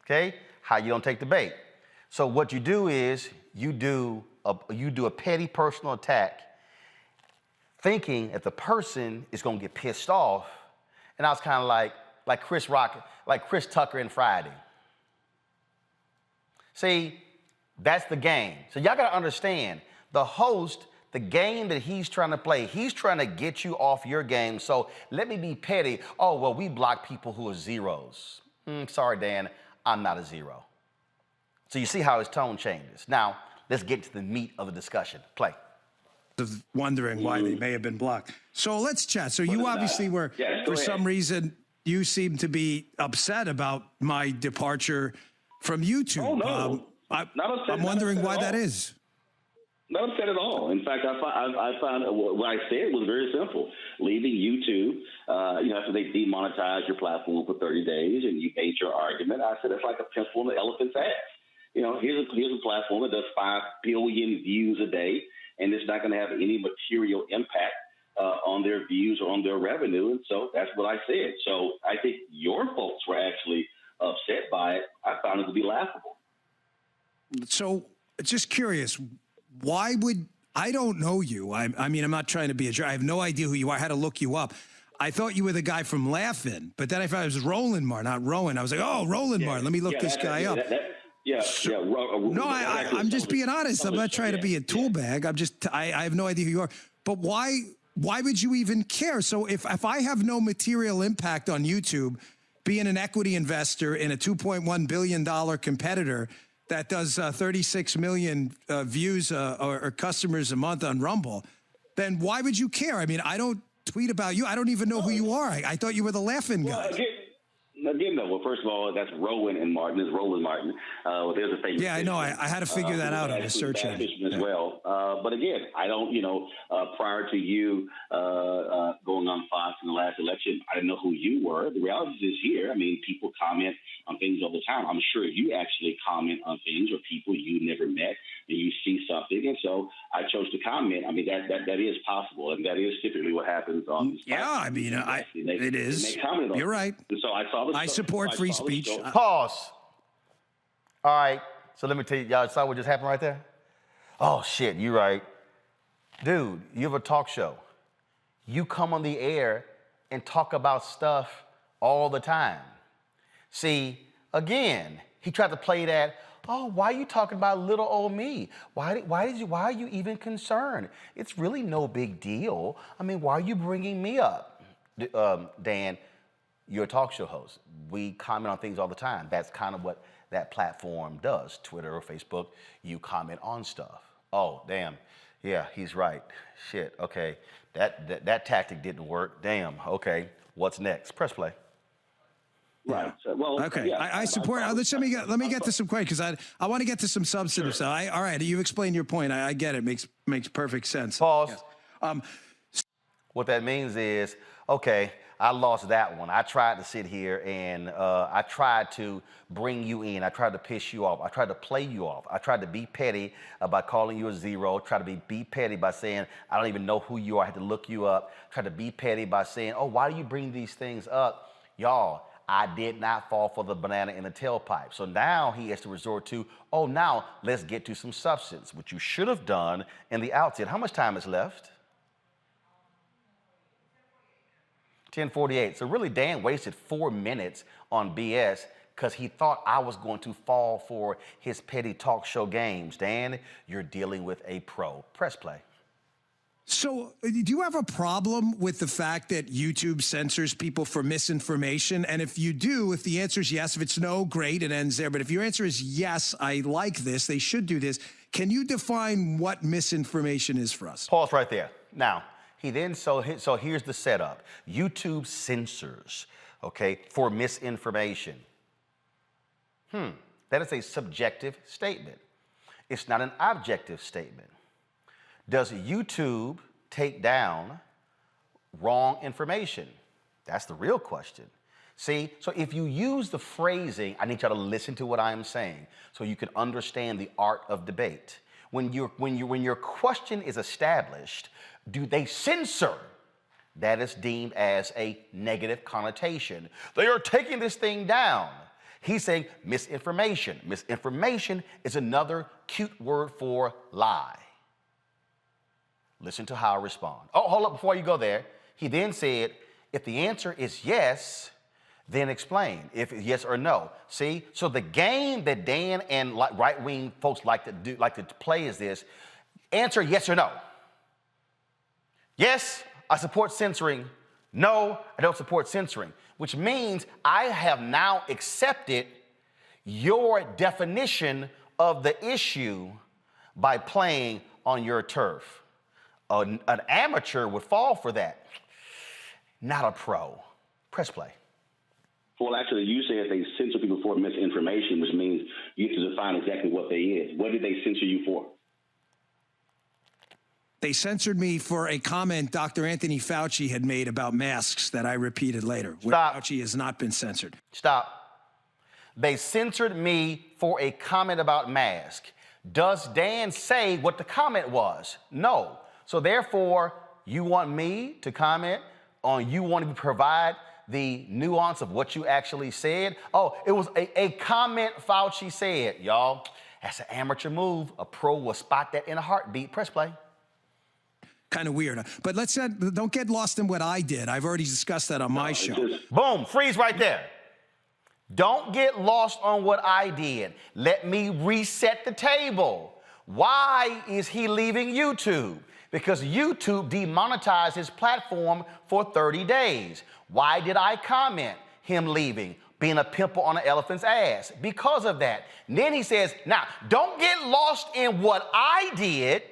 Okay? How you don't take the bait? So what you do is you do a petty personal attack thinking that the person is going to get pissed off. And I was kind of like Chris Tucker in Friday. See, that's the game. So y'all got to understand, the host, the game that he's trying to play, he's trying to get you off your game. So let me be petty. Oh, well, we block people who are zeros. Sorry, Dan, I'm not a zero. So you see how his tone changes. Now, let's get to the meat of the discussion. Play. Wondering why they may have been blocked. So let's chat. So you obviously were, for some reason, you seem to be upset about my departure from YouTube. Oh, no. I'm wondering why that is. Not upset at all. In fact, I found what I said was very simple. Leaving YouTube, after they demonetized your platform for 30 days and you made your argument, I said it's like a pencil in the elephant's ass. Here's a platform that does 5 billion views a day, and it's not going to have any material impact on their views or on their revenue. And so that's what I said. So I think your folks were actually upset by it. I found it to be laughable. So just curious, why would I don't know you? I mean, I'm not trying to be a jerk. I have no idea who you are. I had to look you up. I thought you were the guy from Laugh-In, but then I found it was Roland Martin, not Rowan. I was like, oh, Roland Martin. Let me look this guy up. I'm just being honest. I'm not trying to be a tool bag. I have no idea who you are. But why would you even care? So if I have no material impact on YouTube, being an equity investor in a $2.1 billion competitor that does 36 million views or customers a month on Rumble, then why would you care? I mean, I don't tweet about you. I don't even know who you are. I thought you were the Laugh-In guy. Again, though, well, first of all, that's Rowan and Martin. It's Roland Martin. There's a famous. Yeah, I know. I had to figure that out on the search engine as well. But again, I don't. Prior to you going on Fox in the last election, I didn't know who you were. The reality is here. I mean, people comment on things all the time. I'm sure you actually comment on things or people you never met, and you see something, and so I chose to comment. I mean, that is possible, and that is typically what happens on. These I mean, it is. You're right. And so I saw the. I support free speech. Pause. All right. So let me tell you, y'all saw what just happened right there? Oh, shit, you're right. Dude, you have a talk show. You come on the air and talk about stuff all the time. See, again, he tried to play that, oh, why are you talking about little old me? Why are you even concerned? It's really no big deal. I mean, why are you bringing me up? Dan, you're a talk show host. We comment on things all the time. That's kind of what that platform does. Twitter or Facebook, you comment on stuff. Oh, damn. Yeah, he's right. Shit, okay. That tactic didn't work. Damn, okay. What's next? Press play. Right. Well, okay. Yeah, I support. Let me get to some questions because I want to get to some substantive stuff. All right. You explain your point. I get it. Makes perfect sense. Pause. Yes. What that means is, okay, I lost that one. I tried to sit here and I tried to bring you in. I tried to piss you off. I tried to play you off. I tried to be petty by calling you a zero. Tried to be petty by saying, I don't even know who you are. I had to look you up. Tried to be petty by saying, oh, why do you bring these things up? Y'all, I did not fall for the banana in the tailpipe. So now he has to resort to, oh, now let's get to some substance, which you should have done in the outset. How much time is left? 10:48. So really, Dan wasted 4 minutes on BS because he thought I was going to fall for his petty talk show games. Dan, you're dealing with a pro. Press play. So do you have a problem with the fact that YouTube censors people for misinformation? And if you do, if the answer is yes, if it's no, great, it ends there. But if your answer is yes, I like this, they should do this, can you define what misinformation is for us? Pause right there. Now, so here's the setup. YouTube censors, okay, for misinformation. That is a subjective statement. It's not an objective statement. Does YouTube take down wrong information? That's the real question. See, so if you use the phrasing, I need y'all to listen to what I am saying so you can understand the art of debate. When your question is established, do they censor? That is deemed as a negative connotation. They are taking this thing down. He's saying misinformation. Misinformation is another cute word for lie. Listen to how I respond. Oh, hold up before you go there. He then said, if the answer is yes, then explain if it's yes or no. See, so the game that Dan and right-wing folks like to play is this: answer yes or no. Yes, I support censoring. No, I don't support censoring, which means I have now accepted your definition of the issue by playing on your turf. An amateur would fall for that, not a pro. Press play. Well, actually, you said they censor people for misinformation, which means you have to define exactly what they is. What did they censor you for? They censored me for a comment Dr. Anthony Fauci had made about masks that I repeated later. Stop. Fauci has not been censored. Stop. They censored me for a comment about masks. Does Dan say what the comment was? No. So therefore, you want me to comment on, you want to provide the nuance of what you actually said? Oh, it was a comment Fauci said. Y'all, that's an amateur move. A pro will spot that in a heartbeat. Press play. Kind of weird. But don't get lost in what I did. I've already discussed that on my show. Boom, freeze right there. Don't get lost on what I did. Let me reset the table. Why is he leaving YouTube? Because YouTube demonetized his platform for 30 days. Why did I comment him leaving, being a pimple on an elephant's ass? Because of that. And then he says, now, don't get lost in what I did.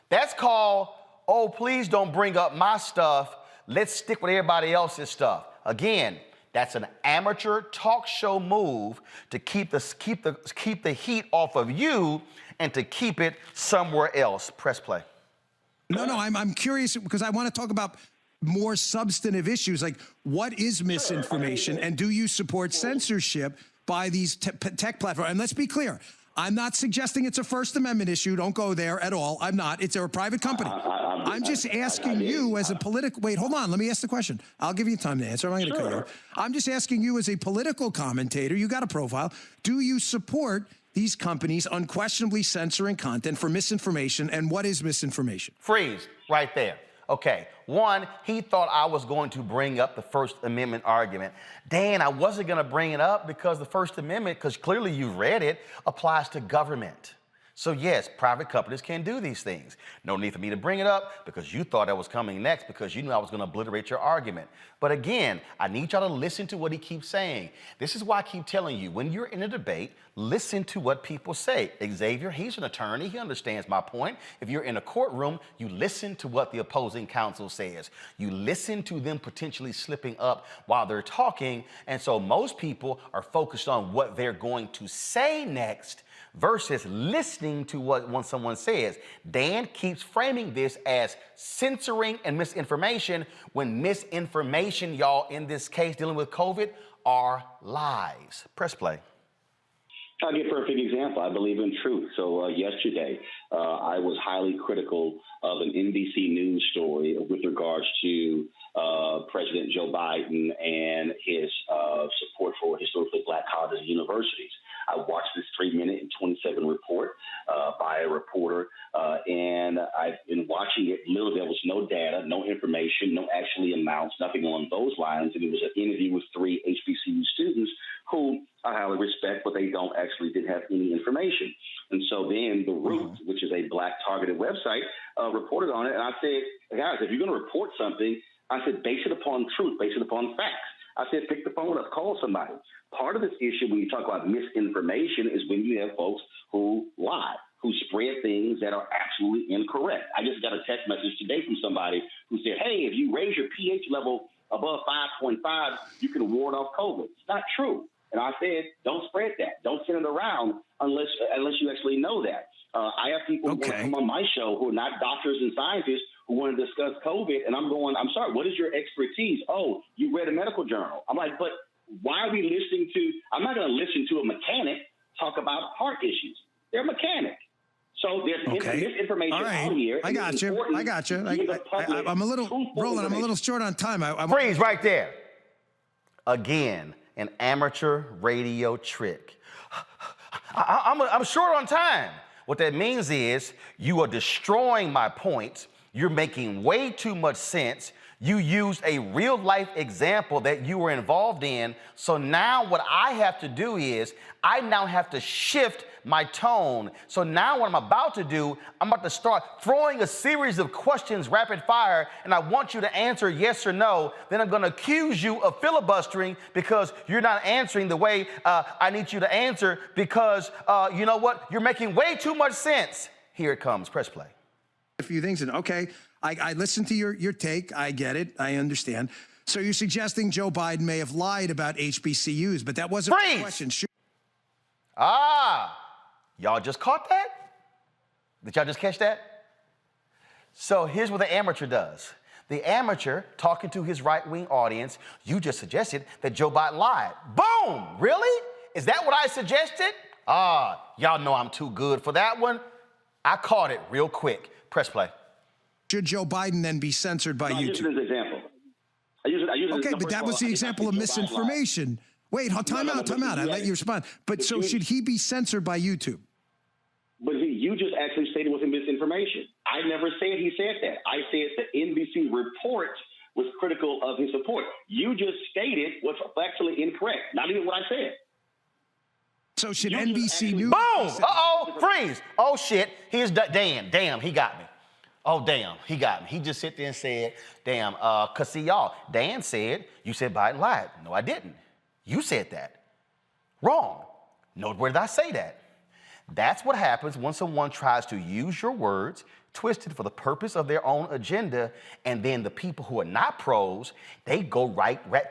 That's called, oh, please don't bring up my stuff. Let's stick with everybody else's stuff. Again, that's an amateur talk show move to keep the heat off of you and to keep it somewhere else. Press play. No, I'm curious because I want to talk about more substantive issues like what is misinformation and do you support censorship by these tech platforms? And let's be clear. I'm not suggesting it's a First Amendment issue. Don't go there at all. I'm not. It's a private company. I'm just asking you as a political... Wait, hold on. Let me ask the question. I'll give you time to answer. I'm not going to cut you off. I'm just asking you as a political commentator, you got a profile. Do you support these companies unquestionably censoring content for misinformation? And what is misinformation? Freeze right there. Okay, one, he thought I was going to bring up the First Amendment argument. Dan, I wasn't going to bring it up because the First Amendment, because clearly you've read it, applies to government. So yes, private companies can do these things. No need for me to bring it up because you thought I was coming next because you knew I was going to obliterate your argument. But again, I need y'all to listen to what he keeps saying. This is why I keep telling you, when you're in a debate, listen to what people say. Xavier, he's an attorney. He understands my point. If you're in a courtroom, you listen to what the opposing counsel says. You listen to them potentially slipping up while they're talking. And so most people are focused on what they're going to say next versus listening to what someone says. Dan keeps framing this as censoring and misinformation when misinformation, y'all, in this case dealing with COVID, are lies. Press play. I'll give a perfect example. I believe in truth. So yesterday, I was highly critical of an NBC News story with regards to President Joe Biden and his support for historically black colleges and universities. I watched this 3-minute and 27 report by a reporter, and I've been watching it. Literally, there was no data, no information, no actually amounts, nothing along those lines. And it was an interview with 3 HBCU students who I highly respect, but they don't actually didn't have any information. And so then The Root, which is a black targeted website, reported on it. And I said, guys, if you're going to report something, I said, base it upon truth, base it upon facts. I said, pick the phone up, call somebody. Part of this issue when you talk about misinformation is when you have folks who lie, who spread things that are absolutely incorrect. I just got a text message today from somebody who said, hey, if you raise your pH level above 5.5, you can ward off COVID. It's not true. And I said, don't spread that. Don't send it around unless you actually know that. I have people who come on my show who are not doctors and scientists who want to discuss COVID, and I'm sorry, what is your expertise? Oh, you read a medical journal. I'm like, but why are we listening to, I'm not going to listen to a mechanic talk about heart issues. They're a mechanic. So there's misinformation out here. I got you. I'm a little, Roland, I'm a little short on time. Freeze right there. Again, an amateur radio trick. I'm short on time. What that means is you are destroying my points. You're making way too much sense. You used a real life example that you were involved in. So now what I have to do is I now have to shift my tone. So now what I'm about to do, I'm about to start throwing a series of questions rapid fire, and I want you to answer yes or no. Then I'm going to accuse you of filibustering because you're not answering the way I need you to answer because you know what? You're making way too much sense. Here it comes. Press play. A few things, and I listened to your take. I get it. I understand. So you're suggesting Joe Biden may have lied about HBCUs, but that wasn't the question. Y'all just caught that? Did y'all just catch that? So here's what the amateur does. The amateur, talking to his right-wing audience, you just suggested that Joe Biden lied. Boom! Really? Is that what I suggested? Y'all know I'm too good for that one. I caught it real quick. Press play. Should Joe Biden then be censored by YouTube? I use it as an example. But that was the example of misinformation. Wait, time out. I let you respond. But so should he be censored by YouTube? But you just actually stated it was misinformation. I never said he said that. I said the NBC report was critical of his support. You just stated what's factually incorrect. Not even what I said. So should NBC News? Boom! Freeze! Oh shit! Here's Dan. Damn, he got me. Oh damn, he got me. He just sit there and said, "Damn." Cause see y'all, Dan said you said Biden lied. No, I didn't. You said that. Wrong. No, where did I say that? That's what happens when someone tries to use your words, twist it for the purpose of their own agenda, and then the people who are not pros, they go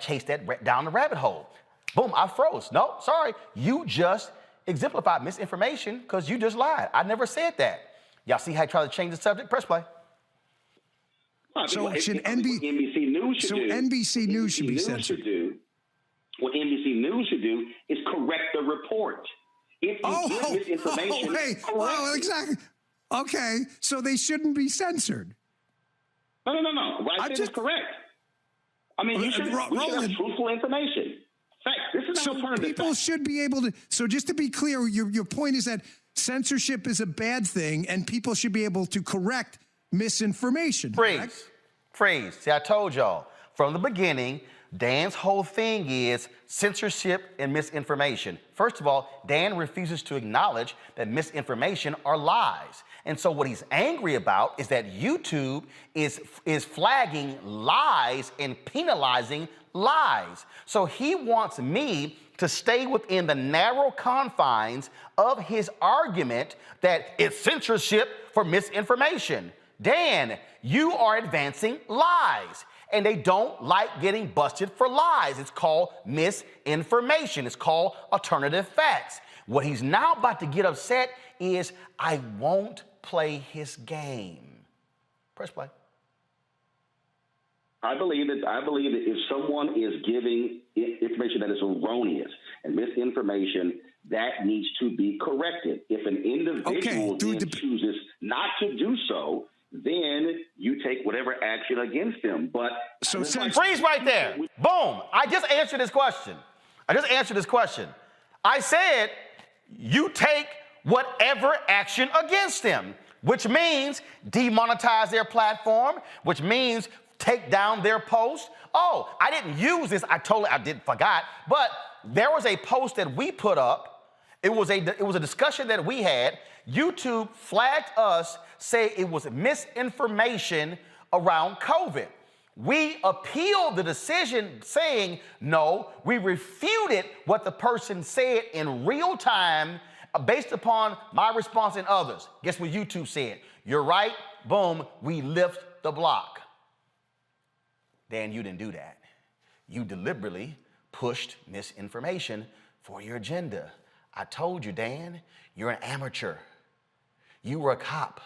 chase that down the rabbit hole. Boom, I froze. No, sorry. You just exemplified misinformation because you just lied. I never said that. Y'all see how I try to change the subject? Press play. So should NBC News should be censored? What NBC News should do is correct the report. If you give misinformation, exactly. Okay, so they shouldn't be censored. No. What I said is correct. I mean, we should have truthful information. Facts. This is not alternative. People should be able to. So just to be clear, your point is that censorship is a bad thing, and people should be able to correct misinformation. Freeze. See, I told y'all from the beginning. Dan's whole thing is censorship and misinformation. First of all, Dan refuses to acknowledge that misinformation are lies. And so what he's angry about is that YouTube is flagging lies and penalizing lies. So he wants me to stay within the narrow confines of his argument that it's censorship for misinformation. Dan, you are advancing lies. And they don't like getting busted for lies. It's called misinformation. It's called alternative facts. What he's now about to get upset is I won't play his game. Press play. I believe that if someone is giving information that is erroneous and misinformation, that needs to be corrected. If an individual chooses not to do so, then you take whatever action against them. But freeze right there. Boom. I just answered this question. I said you take whatever action against them, which means demonetize their platform, which means take down their post. Oh, I didn't use this. I forgot. But there was a post that we put up It was a discussion that we had. YouTube flagged us, say it was misinformation around COVID. We appealed the decision saying, no, we refuted what the person said in real time based upon my response and others. Guess what YouTube said? You're right, boom, we lift the block. Dan, you didn't do that. You deliberately pushed misinformation for your agenda. I told you, Dan, you're an amateur. You were a cop.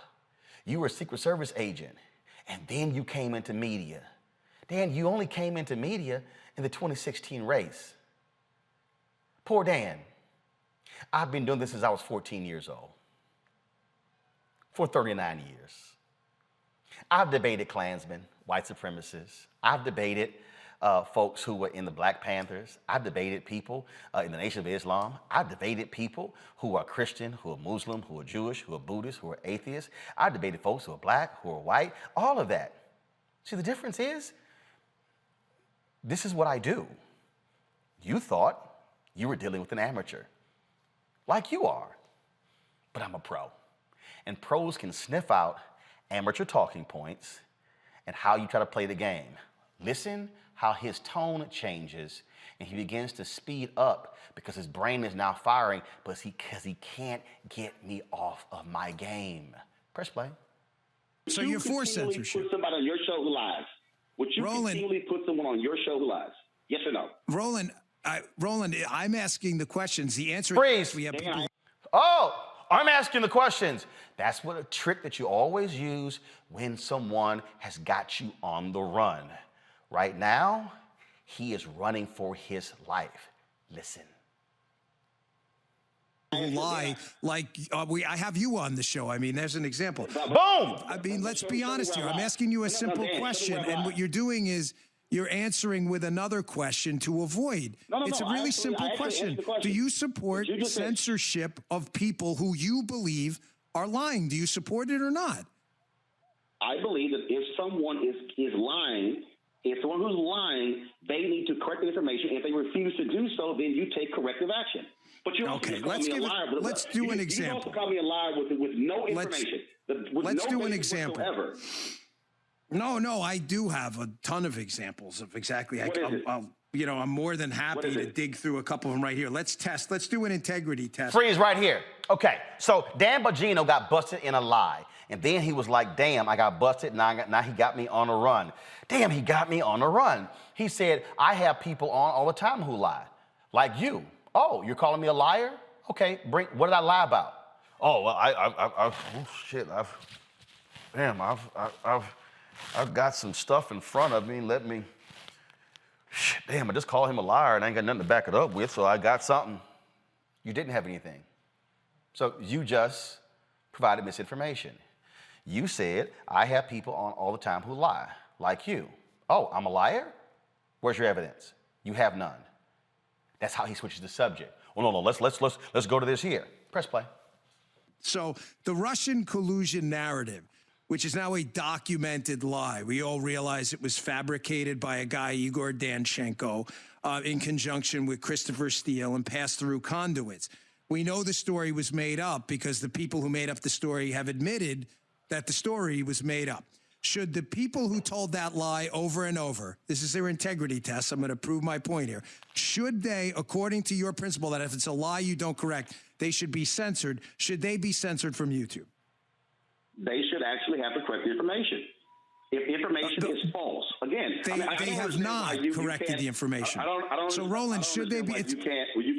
You were a Secret Service agent. And then you came into media. Dan, you only came into media in the 2016 race. Poor Dan. I've been doing this since I was 14 years old. For 39 years. I've debated Klansmen, white supremacists. I've debated folks who were in the Black Panthers. I've debated people in the Nation of Islam. I've debated people who are Christian, who are Muslim, who are Jewish, who are Buddhist, who are atheists. I've debated folks who are black, who are white, all of that. See, the difference is, this is what I do. You thought you were dealing with an amateur, like you are, but I'm a pro. And pros can sniff out amateur talking points and how you try to play the game. Listen how his tone changes and he begins to speed up because his brain is now firing because he can't get me off of my game. Press play. So you're for censorship. Put somebody on your show who lies. Would you continually put someone on your show who lies? Yes or no? Roland, I'm asking the questions. The answer Freeze. is we have people. Oh, I'm asking the questions. That's what a trick that you always use when someone has got you on the run. Right now, he is running for his life. Listen. Lie like I have you on the show. I mean, there's an example. Boom! I mean, let's be honest here. I'm asking you a simple question, and what you're doing is you're answering with another question to avoid. It's a really simple question. Do you support censorship of people who you believe are lying? Do you support it or not? I believe that if someone is lying, if someone who's lying, they need to correct the information. If they refuse to do so, then you take corrective action. But you also call me a liar. Let's do an example. You also call me a liar with no information. Let's do an example. No, I do have a ton of examples of exactly. I'm more than happy to dig through a couple of them right here. Let's test. Let's do an integrity test. Freeze right here. Okay, so Dan Bongino got busted in a lie. And then he was like, damn, I got busted. Now he got me on a run. Damn, he got me on a run. He said, I have people on all the time who lie, like you. Oh, you're calling me a liar? Okay, what did I lie about? Oh, well, I've got some stuff in front of me. I just called him a liar and I ain't got nothing to back it up with, so I got something. You didn't have anything. So you just provided misinformation. You said, I have people on all the time who lie, like you. Oh, I'm a liar? Where's your evidence? You have none. That's how he switches the subject. Well, no, let's go to this here. Press play. So the Russian collusion narrative, which is now a documented lie. We all realize it was fabricated by a guy, Igor Danchenko, in conjunction with Christopher Steele and passed through conduits. We know the story was made up because the people who made up the story have admitted that the story was made up. Should the people who told that lie over and over, this is their integrity test, I'm going to prove my point here, should they, according to your principle that if it's a lie you don't correct, they should be censored, should they be censored from YouTube? They should actually have to correct the information. If information is false, again, they have not corrected the information. So, Roland, should they be?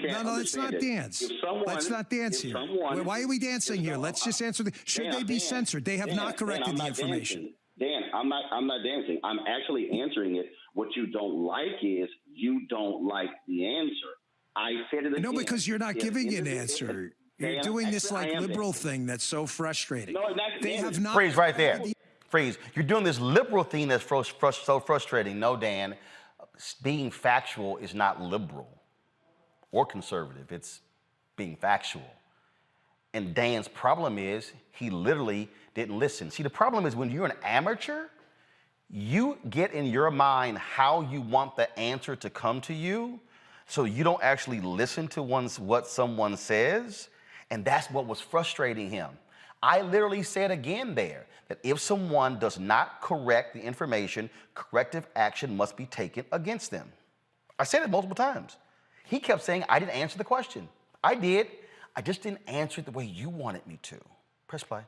No, let's not dance. Let's not dance here. Why are we dancing here? Let's just answer the. Should they be censored? They have not corrected the information. Dan, I'm not dancing. I'm actually answering it. What you don't like is you don't like the answer. I said it again. No, because you're not giving an answer. You're doing this like liberal thing that's so frustrating. No, they have not. Freeze right there. Freeze. You're doing this liberal thing that's so frustrating. No, Dan, being factual is not liberal or conservative. It's being factual. And Dan's problem is he literally didn't listen. See, the problem is when you're an amateur, you get in your mind how you want the answer to come to you, So you don't actually listen to what someone says? And that's what was frustrating him. I literally said again there that if someone does not correct the information, corrective action must be taken against them. I said it multiple times. He kept saying, I didn't answer the question. I did. I just didn't answer it the way you wanted me to. Press play.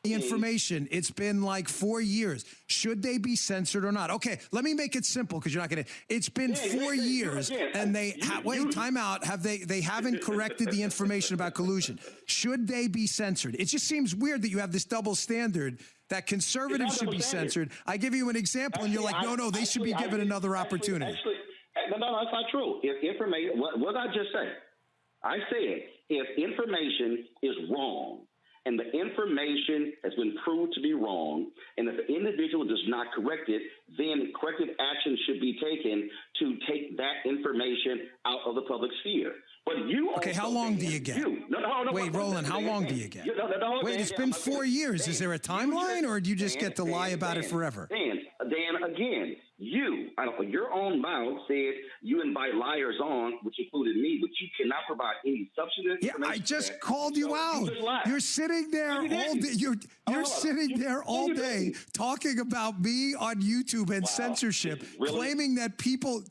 The information, it's been like 4 years. Should they be censored or not? Okay, let me make it simple because you're not going to. It's been 4 years and they wait, time out. They haven't corrected the information about collusion. Should they be censored? It just seems weird that you have this double standard that conservatives should be censored. I give you an example and you're like, no, they should be given another opportunity. No, that's not true. If information, what did I just say? I said if information is wrong, and the information has been proved to be wrong, and if the individual does not correct it, then corrective action should be taken to take that information out of the public sphere. But you okay, how long do you get? Wait, Roland, how long do you get? Wait, it's been 4 years. Is there a timeline, or do you just get to lie about it forever? Dan, again, your own mouth said you invite liars on, which included me, but you cannot provide any substantive information. Yeah, I just called you out. You're sitting there all day. You're sitting there all day talking about me on YouTube and censorship, claiming that people.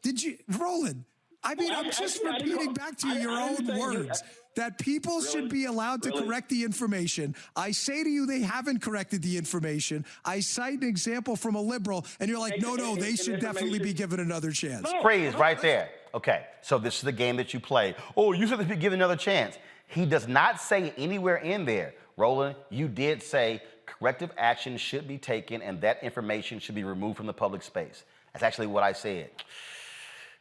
Roland? I mean, I'm just repeating back to you your own words. That people should be allowed to correct the information. I say to you, they haven't corrected the information. I cite an example from a liberal, and you're like, no, they should definitely be given another chance. Freeze right there. Okay, so this is the game that you play. Oh, you said they should be given another chance. He does not say anywhere in there, Roland, you did say corrective action should be taken and that information should be removed from the public space. That's actually what I said.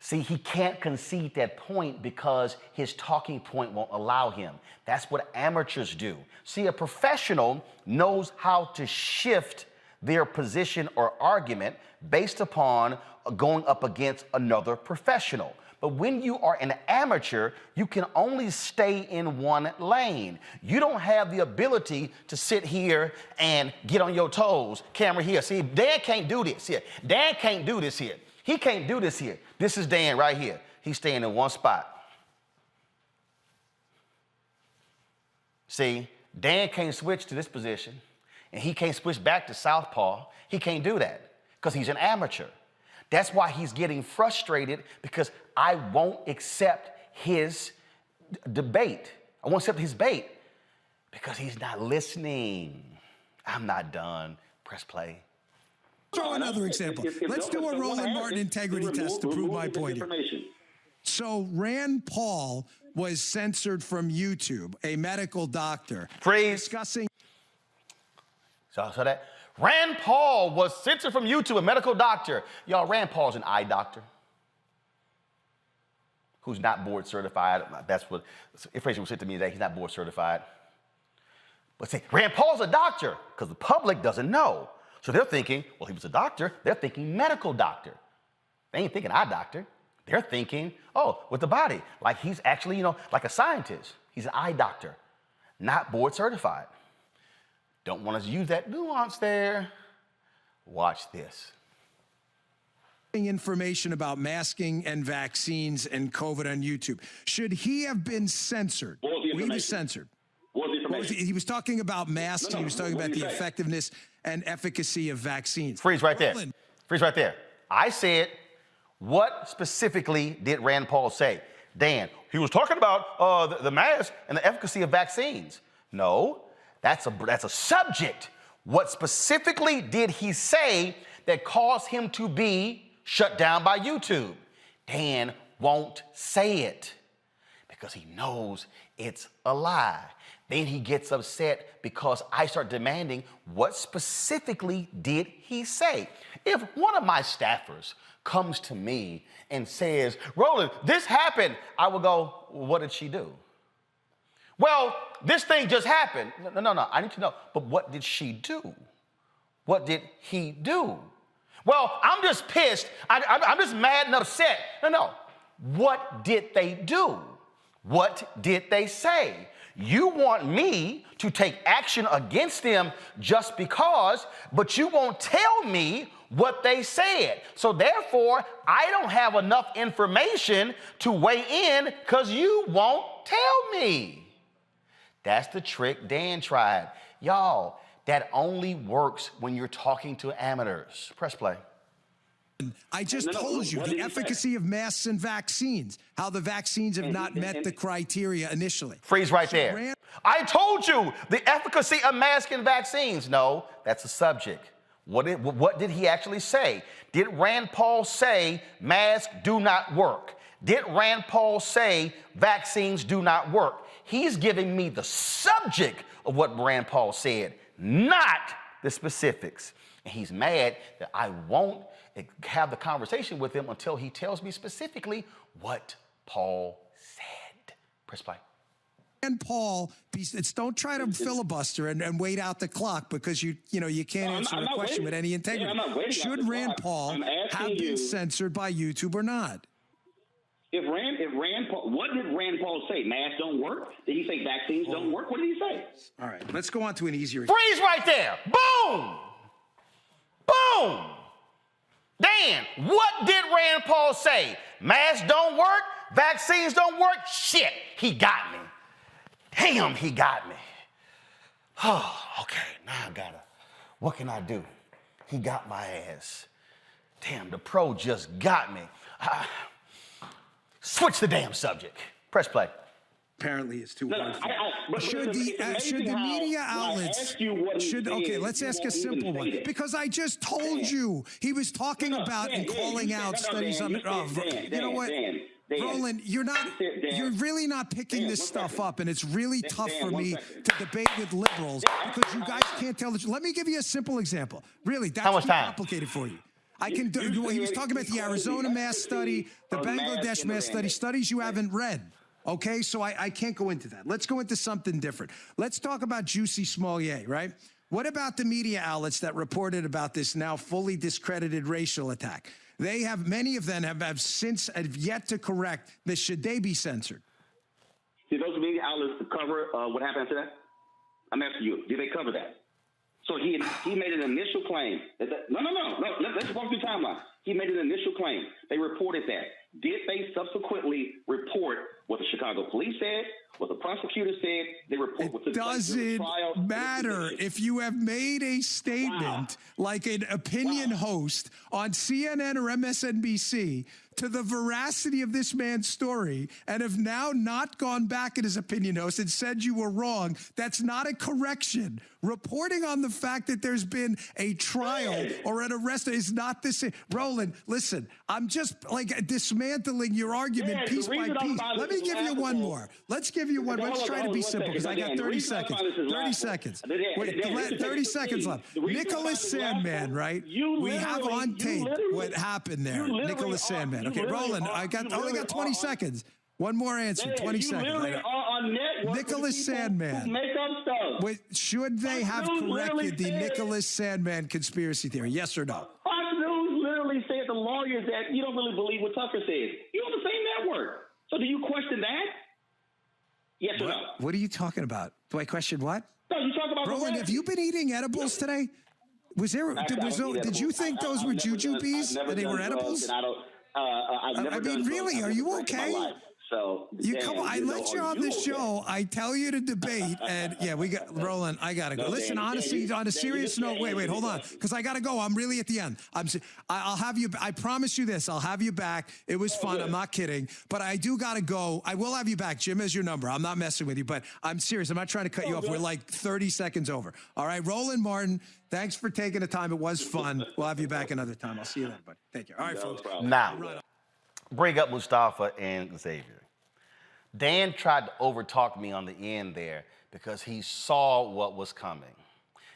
See, he can't concede that point because his talking point won't allow him. That's what amateurs do. See, a professional knows how to shift their position or argument based upon going up against another professional. But when you are an amateur, you can only stay in one lane. You don't have the ability to sit here and get on your toes. Camera here. See, Dan can't do this here. Dan can't do this here. He can't do this here. This is Dan right here. He's staying in one spot. See, Dan can't switch to this position, and he can't switch back to southpaw. He can't do that because he's an amateur. That's why he's getting frustrated because I won't accept his debate. I won't accept his bait because he's not listening. I'm not done. Press play. Throw another example. Let's do a Roland Martin integrity test to prove my point here. So Rand Paul was censored from YouTube, a medical doctor. Freeze. Discussing. So that Rand Paul was censored from YouTube, a medical doctor. Y'all, Rand Paul's an eye doctor who's not board certified. That's what information was sent to me today. He's not board certified. But see, Rand Paul's a doctor because the public doesn't know. So they're thinking, well, he was a doctor. They're thinking medical doctor. They ain't thinking eye doctor. They're thinking, oh, with the body. Like he's actually, like a scientist. He's an eye doctor, not board certified. Don't want to use that nuance there. Watch this. Information about masking and vaccines and COVID on YouTube. Should he have been censored? He was censored. He was talking about masks. He was talking about the effectiveness and efficacy of vaccines. Freeze right there. Freeze right there. I said, what specifically did Rand Paul say? Dan, he was talking about the mask and the efficacy of vaccines. No, that's a subject. What specifically did he say that caused him to be shut down by YouTube? Dan won't say it because he knows it's a lie. Then he gets upset because I start demanding what specifically did he say. If one of my staffers comes to me and says, Roland, this happened, I will go, what did she do? Well, this thing just happened. No, I need to know. But what did she do? What did he do? Well, I'm just pissed. I'm just mad and upset. No. What did they do? What did they say? You want me to take action against them just because, but you won't tell me what they said. So therefore, I don't have enough information to weigh in because you won't tell me. That's the trick Dan tried. Y'all, that only works when you're talking to amateurs. Press play. I just told you the efficacy of masks and vaccines, how the vaccines have not met the criteria initially. Freeze right there. I told you the efficacy of masks and vaccines. No, that's the subject. What did he actually say? Did Rand Paul say masks do not work? Did Rand Paul say vaccines do not work? He's giving me the subject of what Rand Paul said, not the specifics. And he's mad that I won't have the conversation with him until he tells me specifically what Paul said. Press play. And Paul, don't try to filibuster and wait out the clock because you can't answer a question with any integrity. Should Rand Paul have been censored by YouTube or not? If Rand Paul, what did Rand Paul say? Masks don't work? Did he say vaccines don't work? What did he say? All right, let's go on to an easier. Freeze right there. Boom. Boom. Dan, what did Rand Paul say? Masks don't work? Vaccines don't work? Shit, he got me. Damn, he got me. Oh, okay, now what can I do? He got my ass. Damn, the pro just got me. Switch the damn subject. Press play. Apparently, it's too hard. Should the media outlets? Okay, let's ask a simple one. Because I just told you he was talking about and calling out studies on. You know what, Roland, you're really not picking this stuff up, and it's really tough for me to debate with liberals because you guys can't tell the truth. Let me give you a simple example. Really, that's too complicated for you. I can do. He was talking about the Arizona mass study, the Bangladesh mass study, studies you haven't read. Okay, so I can't go into that. Let's go into something different. Let's talk about Juicy Smollett, right? What about the media outlets that reported about this now fully discredited racial attack? Many of them have yet to correct this. Should they be censored? Did those media outlets cover what happened after that? I'm asking you, did they cover that? So he made an initial claim. No. Let's walk through the timeline. He made an initial claim. They reported that. Did they subsequently report what the Chicago police said, what the prosecutor said? They report what the trial. It doesn't matter if you have made a statement like an opinion host on CNN or MSNBC to the veracity of this man's story and have now not gone back at his opinion host and said you were wrong. That's not a correction. Reporting on the fact that there's been a trial or an arrest is not the same. Roland, listen, I'm just dismantling your argument piece by piece. Let me give you one more. Let's give you one. Let's try to be simple because I got 30 seconds. 30 seconds. Wait, 30 seconds left. Nicholas Sandmann, right? We have on tape what happened there. Nicholas Sandmann. Okay, Roland, I only got 20 seconds. One more answer, 20 seconds. Nicholas Sandmann. Wait, should they have corrected the Nicholas Sandmann conspiracy theory? Yes or no? Fox News literally said to lawyers that you don't really believe what Tucker says. You're on the same network. So do you question that? Yes or no? What are you talking about? Do I question what? No, you talk about Roland, have you been eating edibles today? Did you think those were jujubes and they were edibles? I mean, really, are you okay? So I let you on the show. I tell you to debate, and we got Roland. I gotta go. Listen, honestly, on a serious note, wait, hold on, because I gotta go. I'm really at the end. I'll have you. I promise you this. I'll have you back. It was fun. I'm not kidding, but I do gotta go. I will have you back. Jim has your number. I'm not messing with you, but I'm serious. I'm not trying to cut you off. We're like 30 seconds over. All right, Roland Martin. Thanks for taking the time. It was fun. We'll have you back another time. I'll see you then, buddy. Thank you. All right, folks. Now, bring up Mustafa and Xavier. Dan tried to overtalk me on the end there because he saw what was coming.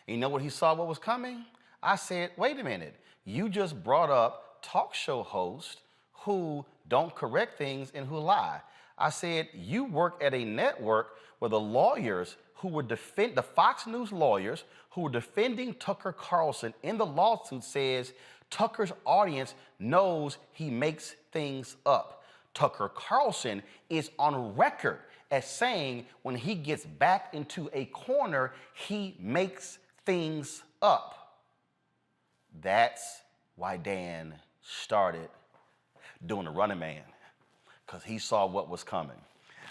And you know what he saw what was coming? I said, wait a minute. You just brought up talk show hosts who don't correct things and who lie. I said, you work at a network where the lawyers who were the Fox News lawyers who were defending Tucker Carlson in the lawsuit says Tucker's audience knows he makes things up. Tucker Carlson is on record as saying when he gets backed into a corner, he makes things up. That's why Dan started doing the running man, because he saw what was coming.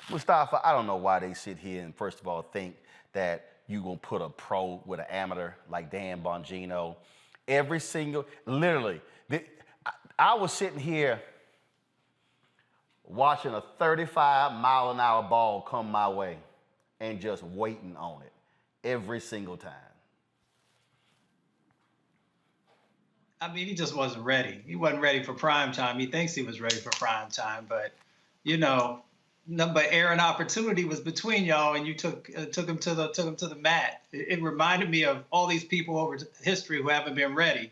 Mustafa, I don't know why they sit here and first of all think that you're gonna put a pro with an amateur like Dan Bongino. Literally, I was sitting here watching a 35-mile-an-hour ball come my way and just waiting on it every single time. I mean, he just wasn't ready. He wasn't ready for prime time. He thinks he was ready for prime time, but but air and opportunity was between y'all, and you took him to the mat. It reminded me of all these people over history who haven't been ready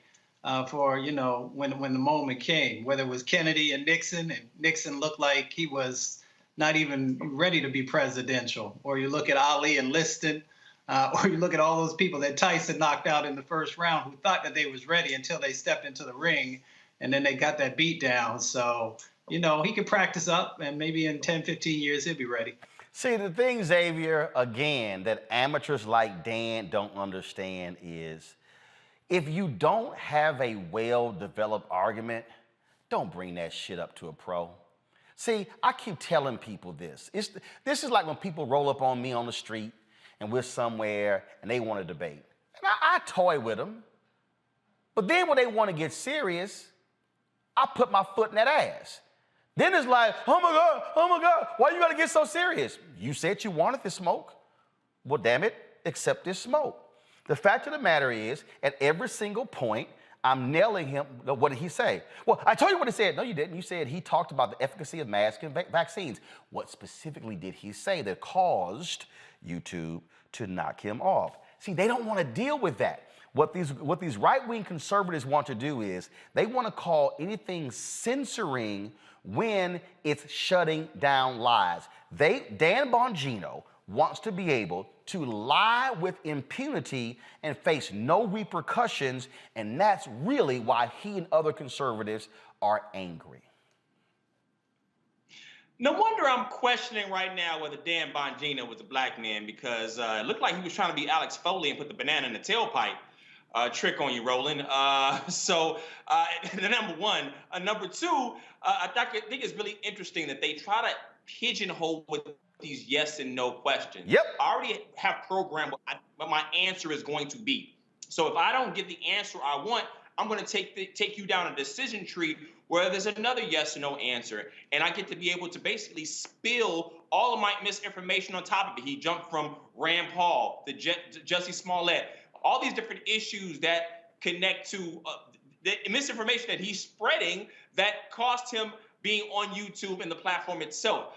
for when the moment came. Whether it was Kennedy and Nixon looked like he was not even ready to be presidential, or you look at Ali and Liston. Or you look at all those people that Tyson knocked out in the first round who thought that they was ready until they stepped into the ring, and then they got that beat down. So, he could practice up, and maybe in 10, 15 years, he'll be ready. See, the thing, Xavier, again, that amateurs like Dan don't understand is if you don't have a well-developed argument, don't bring that shit up to a pro. See, I keep telling people this. This is like when people roll up on me on the street and we're somewhere and they want to debate. And I toy with them. But then when they want to get serious, I put my foot in that ass. Then it's like, oh my God, why you gotta get so serious? You said you wanted this smoke. Well, damn it, accept this smoke. The fact of the matter is, at every single point, I'm nailing him. What did he say? Well, I told you what he said. No, you didn't. You said he talked about the efficacy of masks and vaccines. What specifically did he say that caused YouTube to knock him off? See, they don't want to deal with that. What these right-wing conservatives want to do is they want to call anything censoring when it's shutting down lies. Dan Bongino wants to be able to lie with impunity and face no repercussions, and that's really why he and other conservatives are angry. No wonder I'm questioning right now whether Dan Bongino was a black man, because it looked like he was trying to be Alex Foley and put the banana in the tailpipe trick on you, Roland. Number one. Number two, I think it's really interesting that they try to pigeonhole with these yes and no questions. Yep. I already have programmed what my answer is going to be. So if I don't get the answer I want, I'm going to take you down a decision tree where there's another yes or no answer, and I get to be able to basically spill all of my misinformation on top of it. He jumped from Rand Paul, the Jussie Smollett, all these different issues that connect to the misinformation that he's spreading that cost him being on YouTube and the platform itself,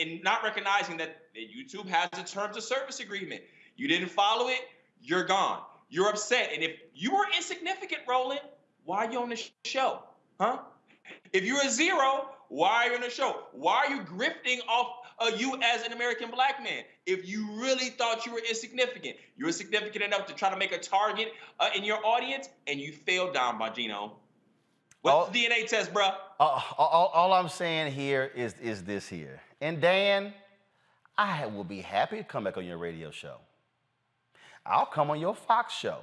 and not recognizing that YouTube has a terms of service agreement. You didn't follow it, you're gone. You're upset. And if you were insignificant, Roland, why are you on the show? Huh? If you're a zero, why are you on the show? Why are you grifting off you as an American black man? If you really thought you were insignificant, you were significant enough to try to make a target in your audience, and you failed, Don Bongino. What's the DNA test, bro? All I'm saying here is this here. And Dan, I will be happy to come back on your radio show. I'll come on your Fox show.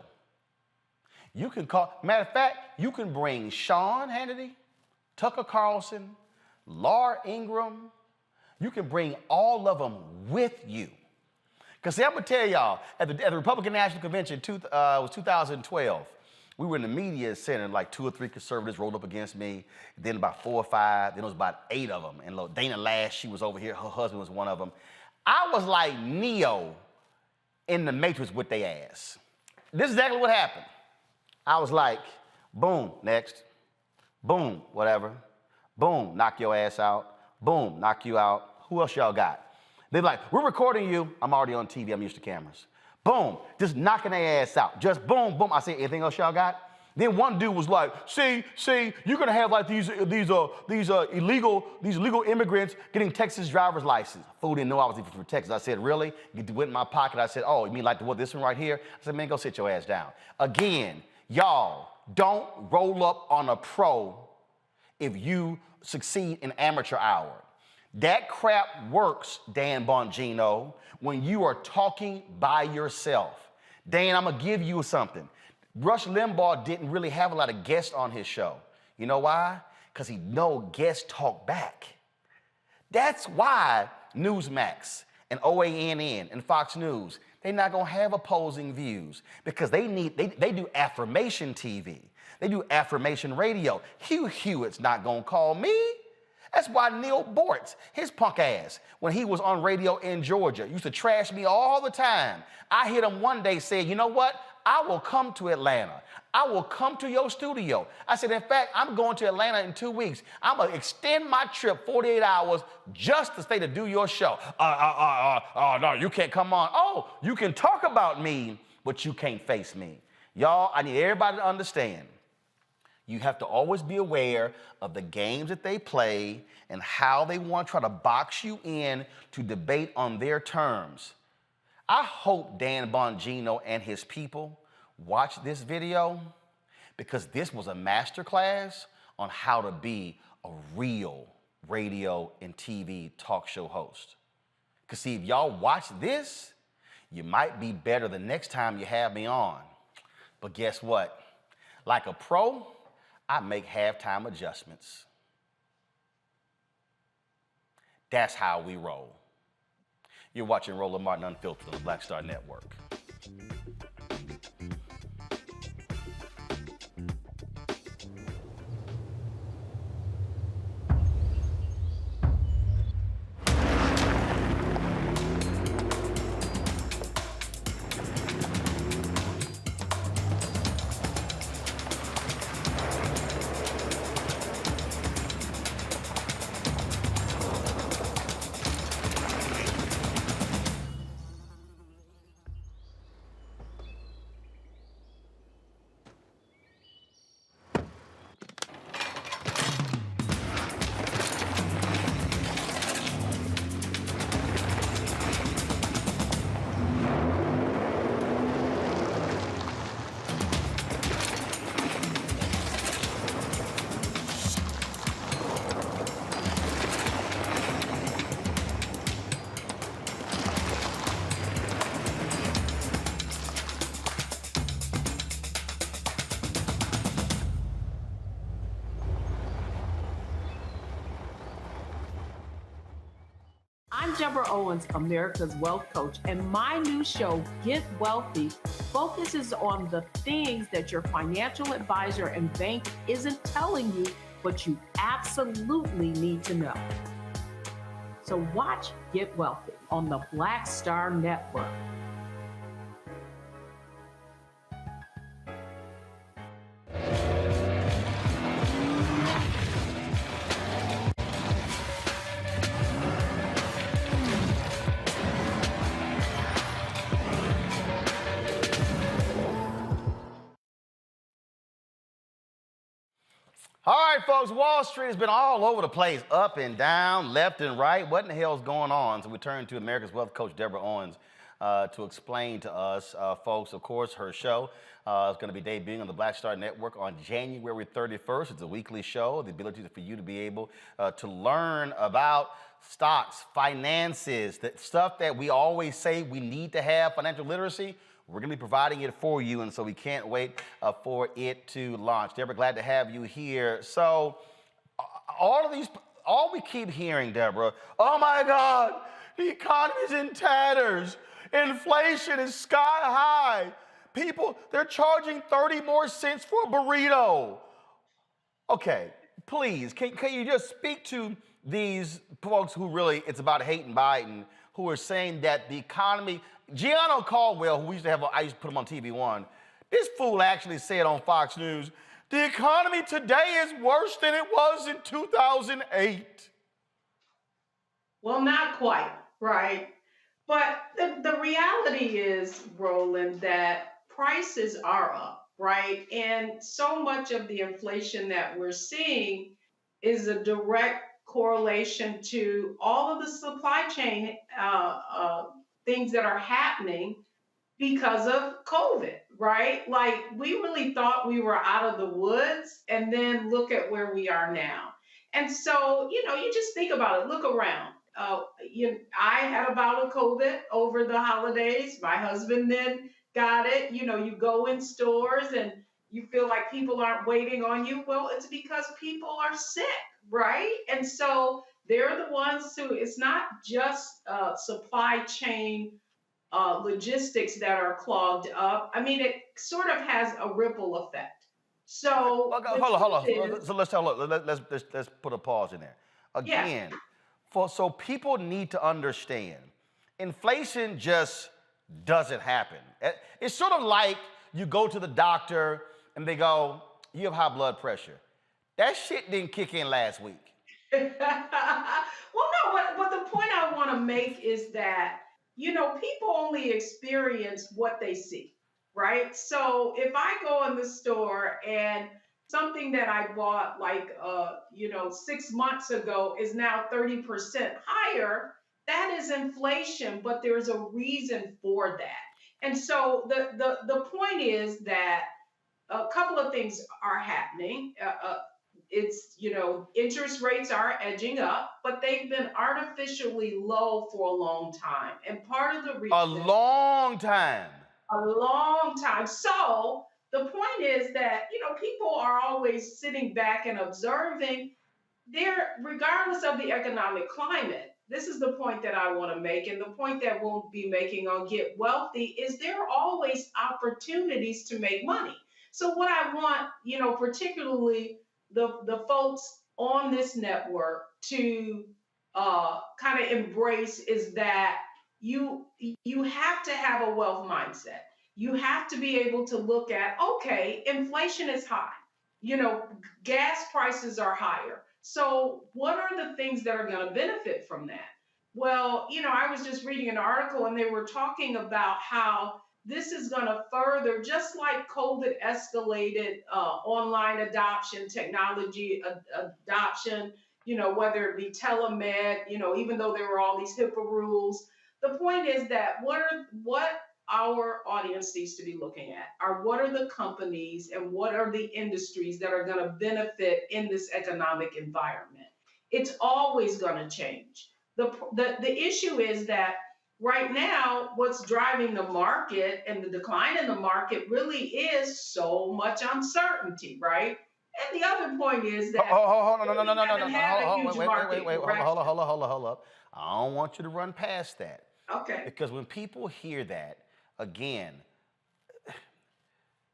You can call, matter of fact, you can bring Sean Hannity, Tucker Carlson, Laura Ingraham. You can bring all of them with you. Because see, I'm going to tell y'all, at the Republican National Convention, was 2012, we were in the media center, like 2 or 3 conservatives rolled up against me, then about 4 or 5, then it was about 8 of them. And look, Dana Lash, she was over here, her husband was one of them. I was like Neo in the Matrix with their ass. This is exactly what happened. I was like, boom, next. Boom, whatever. Boom, knock your ass out. Boom, knock you out. Who else y'all got? They're like, we're recording you. I'm already on TV. I'm used to cameras. Boom, just knocking their ass out. Just boom, boom. I say, anything else y'all got? Then one dude was like, see, you're gonna have like these illegal immigrants getting Texas driver's license. Fool didn't know I was even from Texas. I said, really? He went in my pocket. I said, oh, you mean like this one right here? I said, man, go sit your ass down. Again, y'all, don't roll up on a pro if you succeed in amateur hour. That crap works, Dan Bongino, when you are talking by yourself. Dan, I'm gonna give you something. Rush Limbaugh didn't really have a lot of guests on his show. You know why? Because he know guests talk back. That's why Newsmax and OANN and Fox News, they're not gonna have opposing views because they do affirmation TV. They do affirmation radio. Hugh Hewitt's not gonna call me. That's why Neil Bortz, his punk ass, when he was on radio in Georgia, used to trash me all the time. I hit him one day saying, you know what? I will come to Atlanta. I will come to your studio. I said, in fact, I'm going to Atlanta in 2 weeks. I'm gonna extend my trip 48 hours just to stay to do your show. No, you can't come on. Oh, you can talk about me, but you can't face me. Y'all, I need everybody to understand. You have to always be aware of the games that they play and how they want to try to box you in to debate on their terms. I hope Dan Bongino and his people watch this video because this was a masterclass on how to be a real radio and TV talk show host. Because see, if y'all watch this, you might be better the next time you have me on. But guess what? Like a pro, I make halftime adjustments. That's how we roll. You're watching Roland Martin Unfiltered on the Black Star Network. I'm Deborah Owens, America's Wealth Coach, and my new show, Get Wealthy, focuses on the things that your financial advisor and bank isn't telling you, but you absolutely need to know. So watch Get Wealthy on the Black Star Network. All right, folks, Wall Street has been all over the place, up and down, left and right. What in the hell is going on? So we turn to America's Wealth Coach, Deborah Owens, to explain to us, folks, of course, her show is going to be debuting on the Black Star Network on January 31st. It's a weekly show, the ability for you to be able to learn about stocks, finances, the stuff that we always say we need to have, financial literacy. We're going to be providing it for you, and so we can't wait for it to launch. Deborah, glad to have you here. So all we keep hearing, Deborah, oh my God, the economy is in tatters. Inflation is sky high. People, they're charging 30 more cents for a burrito. Okay, please, can you just speak to these folks who really, it's about hating Biden, who are saying that the economy, Gianno Caldwell, who I used to put him on TV One, this fool actually said on Fox News, the economy today is worse than it was in 2008. Well, not quite, right? But the reality is, Roland, that prices are up, right? And so much of the inflation that we're seeing is a direct correlation to all of the supply chain things that are happening because of COVID, right? Like, we really thought we were out of the woods, and then look at where we are now. And so, you just think about it, look around. I had a bout of COVID over the holidays. My husband then Got it. You know, you go in stores and you feel like people aren't waiting on you. Well, it's because people are sick, right? And so they're the ones who, it's not just supply chain logistics that are clogged up. I mean, it sort of has a ripple effect. So Okay, hold on. So let's put a pause in there. Again, so people need to understand, inflation just doesn't happen. It's sort of like you go to the doctor and they go, "You have high blood pressure." That shit didn't kick in last week. Well, no, but the point I want to make is that, you know, people only experience what they see, right? So if I go in the store and something that I bought like, 6 months ago is now 30% higher, that is inflation, but there's a reason for that. And so the point is that a couple of things are happening. It's, interest rates are edging up, but they've been artificially low for a long time. And part of the reason— A long time. A long time. So the point is that, people are always sitting back and observing. Regardless of the economic climate, this is the point that I want to make, and the point that we'll be making on Get Wealthy is there are always opportunities to make money. So what I want, particularly the folks on this network to kind of embrace is that you have to have a wealth mindset. You have to be able to look at, okay, inflation is high. Gas prices are higher. So what are the things that are going to benefit from that? Well, I was just reading an article and they were talking about how this is going to further, just like COVID escalated online adoption, technology adoption, whether it be telemed, even though there were all these HIPAA rules. The point is that what our audience needs to be looking at are what are the companies and what are the industries that are going to benefit in this economic environment. It's always going to change. The issue is that right now, what's driving the market and the decline in the market really is so much uncertainty, right? And the other point is that— Hold up. I don't want you to run past that. Okay. Because when people hear that, again,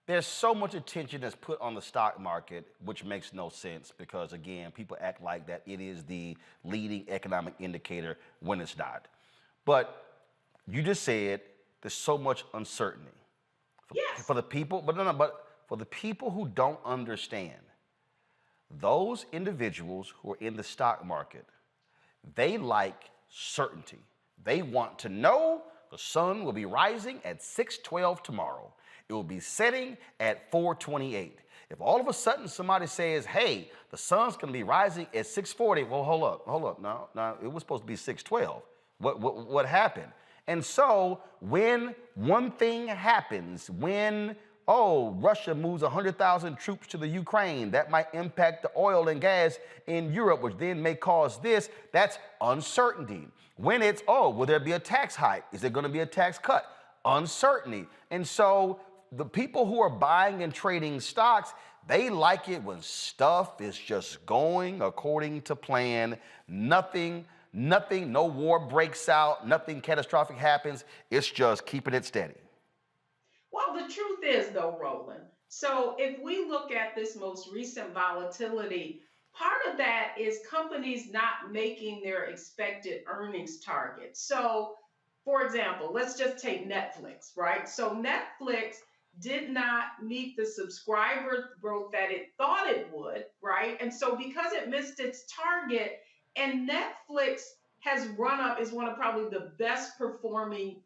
there's so much attention that's put on the stock market, which makes no sense because, again, people act like that it is the leading economic indicator when it's not. But you just said there's so much uncertainty. For the people, but for the people who don't understand, those individuals who are in the stock market, they like certainty. They want to know the sun will be rising at 6:12 tomorrow. It will be setting at 4:28. If all of a sudden somebody says, hey, the sun's going to be rising at 6:40, well, hold up. No, it was supposed to be 6:12. What happened? And so when one thing happens, when, Russia moves 100,000 troops to the Ukraine, that might impact the oil and gas in Europe, which then may cause this, that's uncertainty. When it's, will there be a tax hike? Is there going to be a tax cut? Uncertainty. And so the people who are buying and trading stocks, they like it when stuff is just going according to plan. Nothing, no war breaks out, nothing catastrophic happens. It's just keeping it steady. Well, the truth is, though, Roland, so if we look at this most recent volatility, part of that is companies not making their expected earnings targets. So, for example, let's just take Netflix, right? So Netflix did not meet the subscriber growth that it thought it would, right? And so because it missed its target, and Netflix has run up, is one of probably the best performing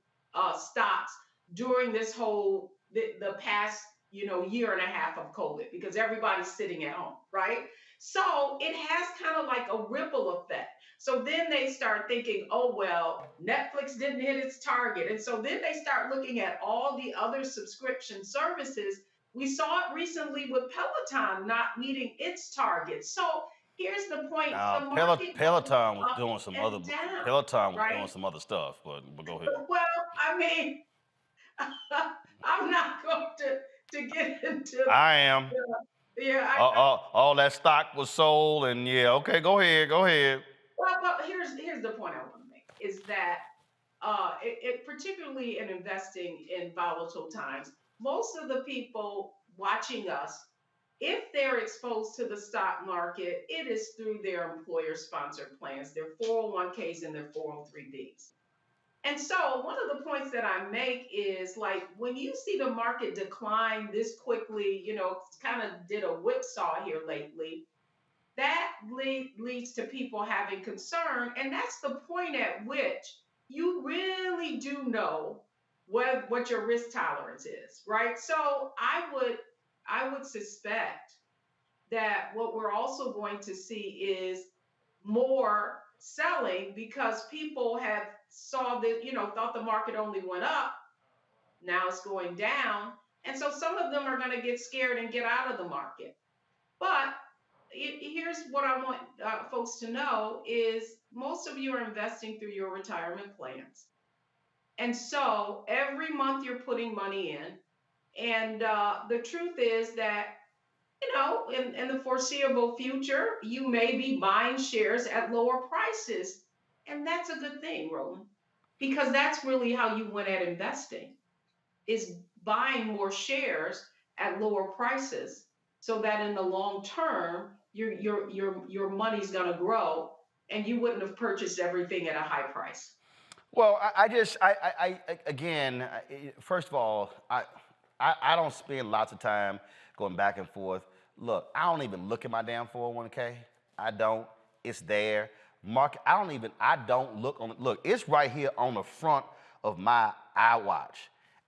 stocks during this whole, the past, year and a half of COVID, because everybody's sitting at home, right? So it has kind of like a ripple effect. So then they start thinking, Netflix didn't hit its target. And so then they start looking at all the other subscription services. We saw it recently with Peloton not meeting its target. So here's the point. Peloton was doing some other doing some other stuff, but go ahead. Well, I mean, I'm not going to get into. I am. Yeah. All that stock was sold, and yeah, okay, go ahead. Well, here's the point I want to make is that particularly in investing in volatile times, most of the people watching us, if they're exposed to the stock market, it is through their employer-sponsored plans, their 401ks and their 403bs. And so one of the points that I make is like when you see the market decline this quickly, kind of did a whipsaw here lately, that leads to people having concern. And that's the point at which you really do know what your risk tolerance is, right? So I would suspect that what we're also going to see is more selling because people have saw that, thought the market only went up. Now it's going down. And so some of them are going to get scared and get out of the market. But here's what I want folks to know is most of you are investing through your retirement plans. And so every month you're putting money in. And the truth is that, in the foreseeable future, you may be buying shares at lower prices. And that's a good thing, Roland, because that's really how you win at investing, is buying more shares at lower prices so that in the long term, your money's going to grow and you wouldn't have purchased everything at a high price. Well, again, first of all, I don't spend lots of time going back and forth. Look, I don't even look at my damn 401k. I don't. It's there. Market. I don't look on. Look, it's right here on the front of my iWatch,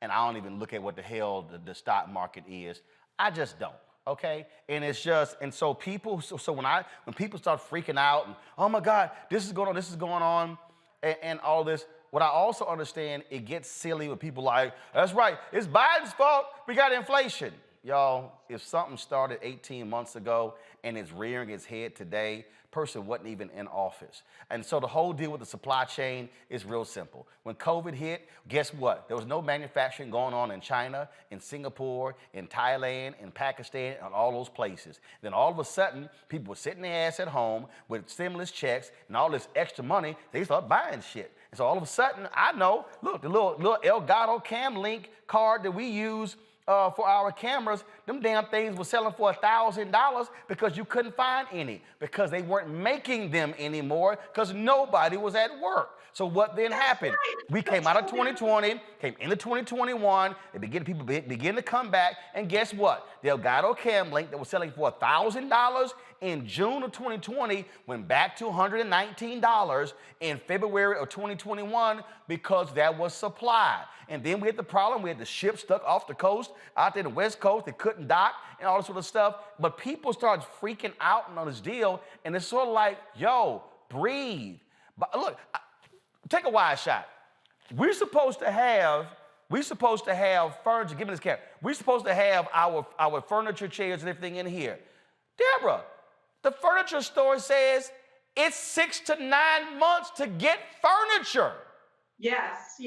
and I don't even look at what the hell the stock market is. I just don't. Okay, and it's just, and so people. So when people start freaking out and oh my God, this is going on, and all this. What I also understand, it gets silly when people like, that's right, it's Biden's fault, we got inflation. Y'all, if something started 18 months ago and it's rearing its head today, person wasn't even in office. And so the whole deal with the supply chain is real simple. When COVID hit, guess what? There was no manufacturing going on in China, in Singapore, in Thailand, in Pakistan, and all those places. Then all of a sudden, people were sitting their ass at home with stimulus checks and all this extra money, they start buying shit. And so all of a sudden, I know, look, the little Elgato Cam Link card that we use for our cameras, them damn things were selling for $1,000 because you couldn't find any, because they weren't making them anymore because nobody was at work. So what then happened? We came out of 2020, came into 2021, people begin to come back, and guess what? The Elgato Cam Link that was selling for $1,000 in June of 2020 went back to $119 in February of 2021 because that was supply. And then we had the problem, we had the ship stuck off the coast, out there in the West Coast, they couldn't dock and all this sort of stuff. But people started freaking out on this deal, and it's sort of like, yo, breathe. But look, take a wide shot. We're supposed to have furniture, give me this camera. We're supposed to have our furniture, chairs, and everything in here. Deborah, the furniture store says it's 6 to 9 months to get furniture. Yes.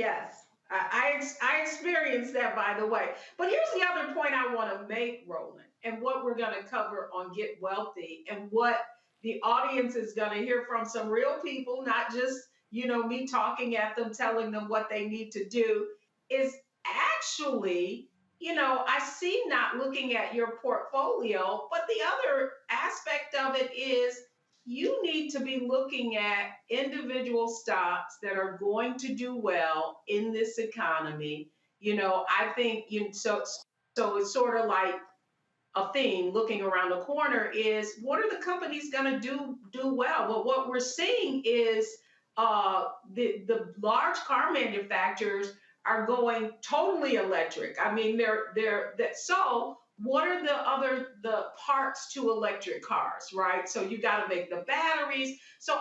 I experienced that, by the way. But here's the other point I want to make, Roland, and what we're going to cover on Get Wealthy, and what the audience is going to hear from some real people, not just, me talking at them, telling them what they need to do, is actually, I see not looking at your portfolio, but the other aspect of it is you need to be looking at individual stocks that are going to do well in this economy. I think, so it's sort of like a theme looking around the corner is what are the companies going to do well? Well, what we're seeing is the large car manufacturers are going totally electric. I mean, so what are the parts to electric cars, right? So you got to make the batteries. So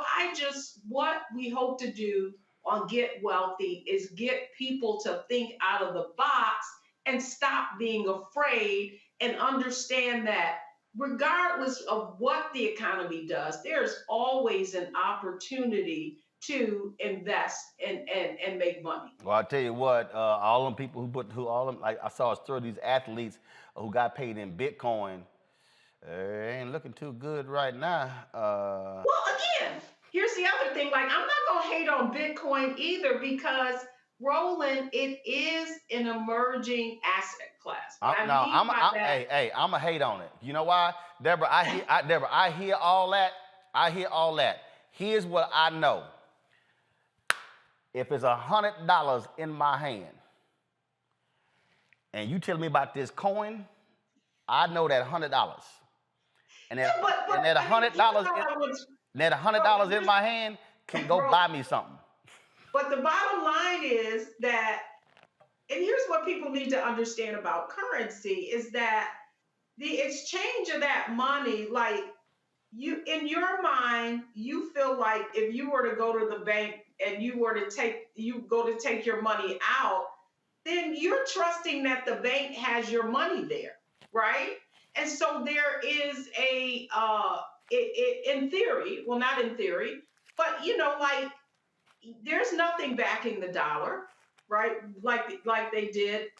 what we hope to do on Get Wealthy is get people to think out of the box and stop being afraid and understand that regardless of what the economy does, there's always an opportunity to invest and make money. Well, I tell you what, all them people like I saw a story of these athletes who got paid in Bitcoin. Ain't looking too good right now. Well, again, here's the other thing. Like, I'm not gonna hate on Bitcoin either because, Roland, it is an emerging asset class. I'm a hate on it. You know why, Deborah? I hear all that. Here's what I know. If it's $100 in my hand, and you tell me about this coin, I know that $100. And that $100 in my hand can go buy me something. But the bottom line is that, and here's what people need to understand about currency, is that the exchange of that money, like, you, in your mind, you feel like if you were to go to the bank and you go to take your money out, then you're trusting that the bank has your money there, right? And so there is in theory, well, not in theory, but, like, there's nothing backing the dollar, right? Like they did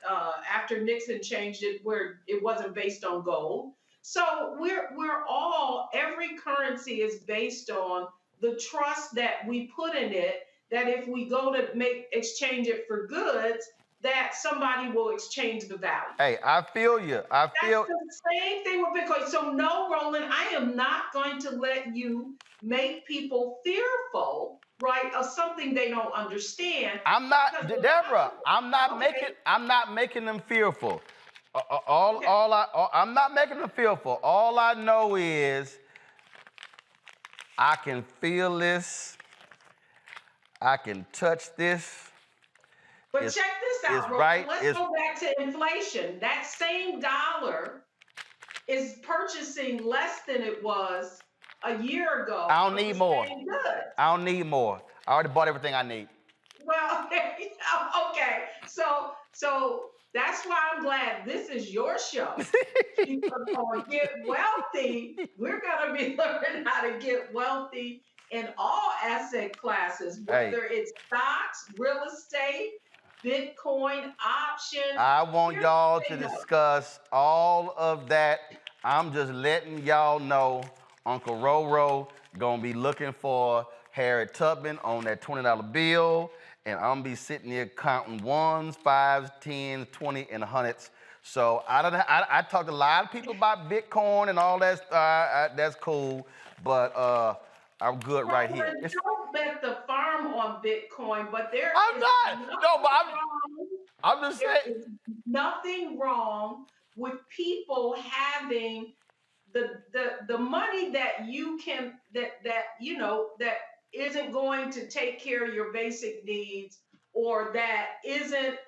after Nixon changed it, where it wasn't based on gold. So every currency is based on the trust that we put in it, that if we go to exchange it for goods, that somebody will exchange the value. Hey, I feel you. That's the same thing with Bitcoin. So no, Roland, I am not going to let you make people fearful, right, of something they don't understand. I'm not, Deborah. I'm not making them fearful. I'm not making them fearful. All I know is I can feel this. I can touch this. But check this out, right. Let's go back to inflation. That same dollar is purchasing less than it was a year ago. I don't need more. I don't need more. I already bought everything I need. Well, okay. So that's why I'm glad this is your show. People are going to get wealthy. We're going to be learning how to get wealthy in all asset classes, whether it's stocks, real estate, Bitcoin, options. I want y'all to discuss all of that. I'm just letting y'all know Uncle Roro gonna be looking for Harriet Tubman on that $20 bill, and I'm gonna be sitting here counting ones, fives, tens, 20, and hundreds. So I talked to a lot of people about Bitcoin and all that. That's cool, but I'm good right here. Don't bet the farm on Bitcoin, but I'm just saying. There is nothing wrong with people having the money that you can that isn't going to take care of your basic needs, or that isn't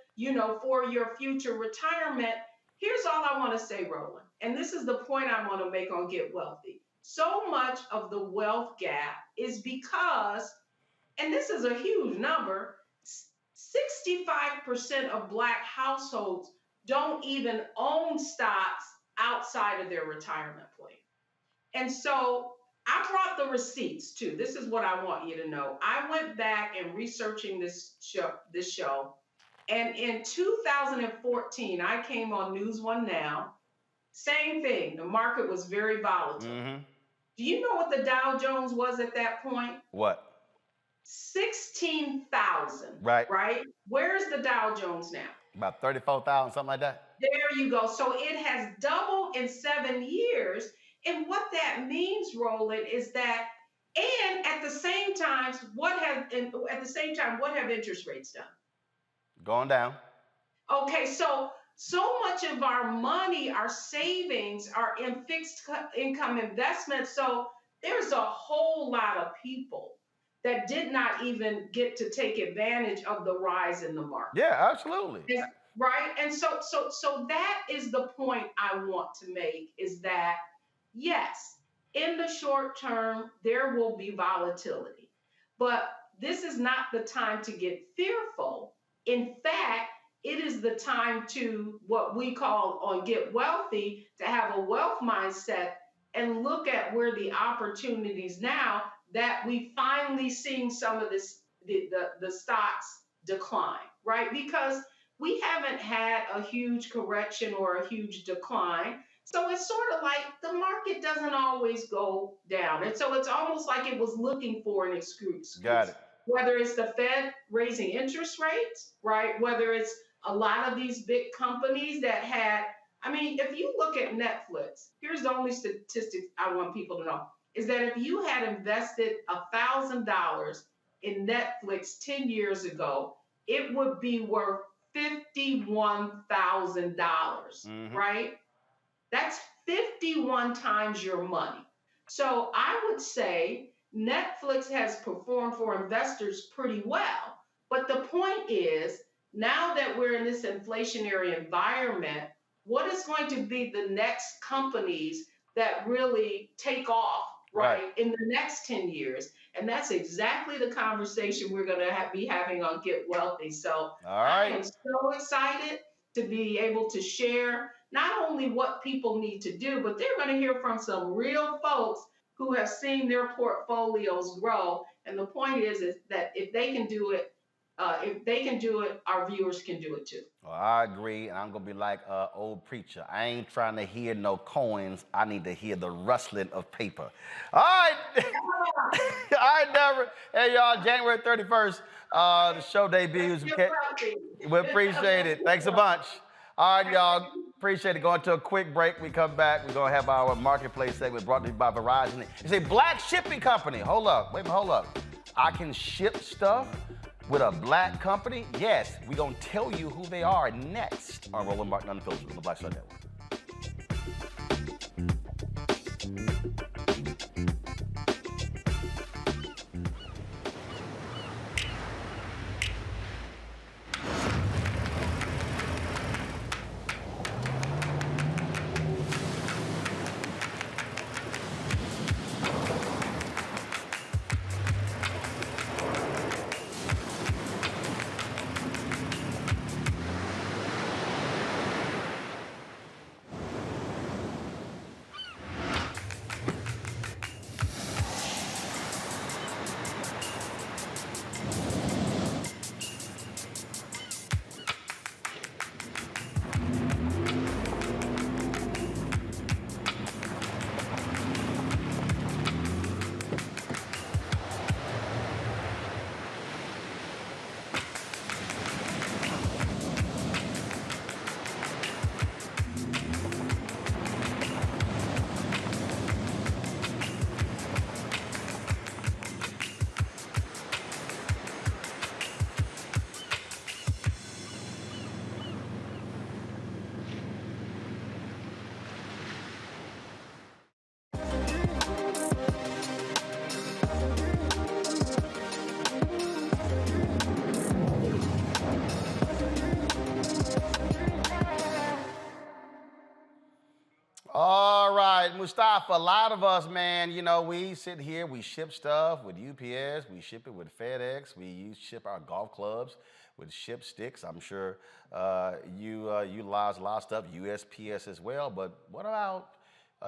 for your future retirement. Here's all I want to say, Roland, and this is the point I want to make on Get Wealthy. So much of the wealth gap is because, and this is a huge number, 65% of Black households don't even own stocks outside of their retirement plan. And so I brought the receipts too. This is what I want you to know. I went back and researching this show, and in 2014, I came on News One Now. Same thing. The market was very volatile. Mm-hmm. Do you know what the Dow Jones was at that point? What? 16,000. Right. Where's the Dow Jones now? About 34,000, something like that. There you go. So it has doubled in 7 years. And what that means, Roland, is that, and at the same time, what have interest rates done? Going down. Okay, so much of our money, our savings, are in fixed income investments. So there's a whole lot of people that did not even get to take advantage of the rise in the market. Yeah, absolutely. Right? And so that is the point I want to make, is that, yes, in the short term, there will be volatility, but this is not the time to get fearful. In fact, it is the time to, what we call on Get Wealthy, to have a wealth mindset and look at where the opportunities now that we finally seeing some of this the stocks decline, right? Because we haven't had a huge correction or a huge decline. So it's sort of like the market doesn't always go down. And so it's almost like it was looking for an excuse. Got it. Whether it's the Fed raising interest rates, right? Whether it's a lot of these big companies that had, I mean, if you look at Netflix, here's the only statistic I want people to know, is that if you had invested $1,000 in Netflix 10 years ago, it would be worth $51,000, right? That's 51 times your money. So I would say Netflix has performed for investors pretty well. But the point is, now that we're in this inflationary environment, what is going to be the next companies that really take off, right, in the next 10 years? And that's exactly the conversation we're going to be having on Get Wealthy. So I am so excited to be able to share not only what people need to do, but they're going to hear from some real folks who have seen their portfolios grow. And the point is that if they can do it, our viewers can do it too. Well, I agree, and I'm gonna be like old preacher. I ain't trying to hear no coins. I need to hear the rustling of paper. All right, all right, Deborah. Hey, y'all. January 31st, the show debuts. We appreciate it. Thanks a bunch. All right, y'all. Appreciate it. Going to a quick break. We come back. We're gonna have our marketplace segment brought to you by Verizon. It's a black shipping company. Hold up. Wait a minute. Hold up. I can ship stuff with a black company? Yes, we're going to tell you who they are next on Roland Martin Unfiltered on the Black Star Network. All right, Mustafa, a lot of us, man, you know, we sit here, we ship stuff with UPS, we ship it with FedEx, we ship our golf clubs with ship sticks. I'm sure you utilize a lot of stuff, USPS as well, but what about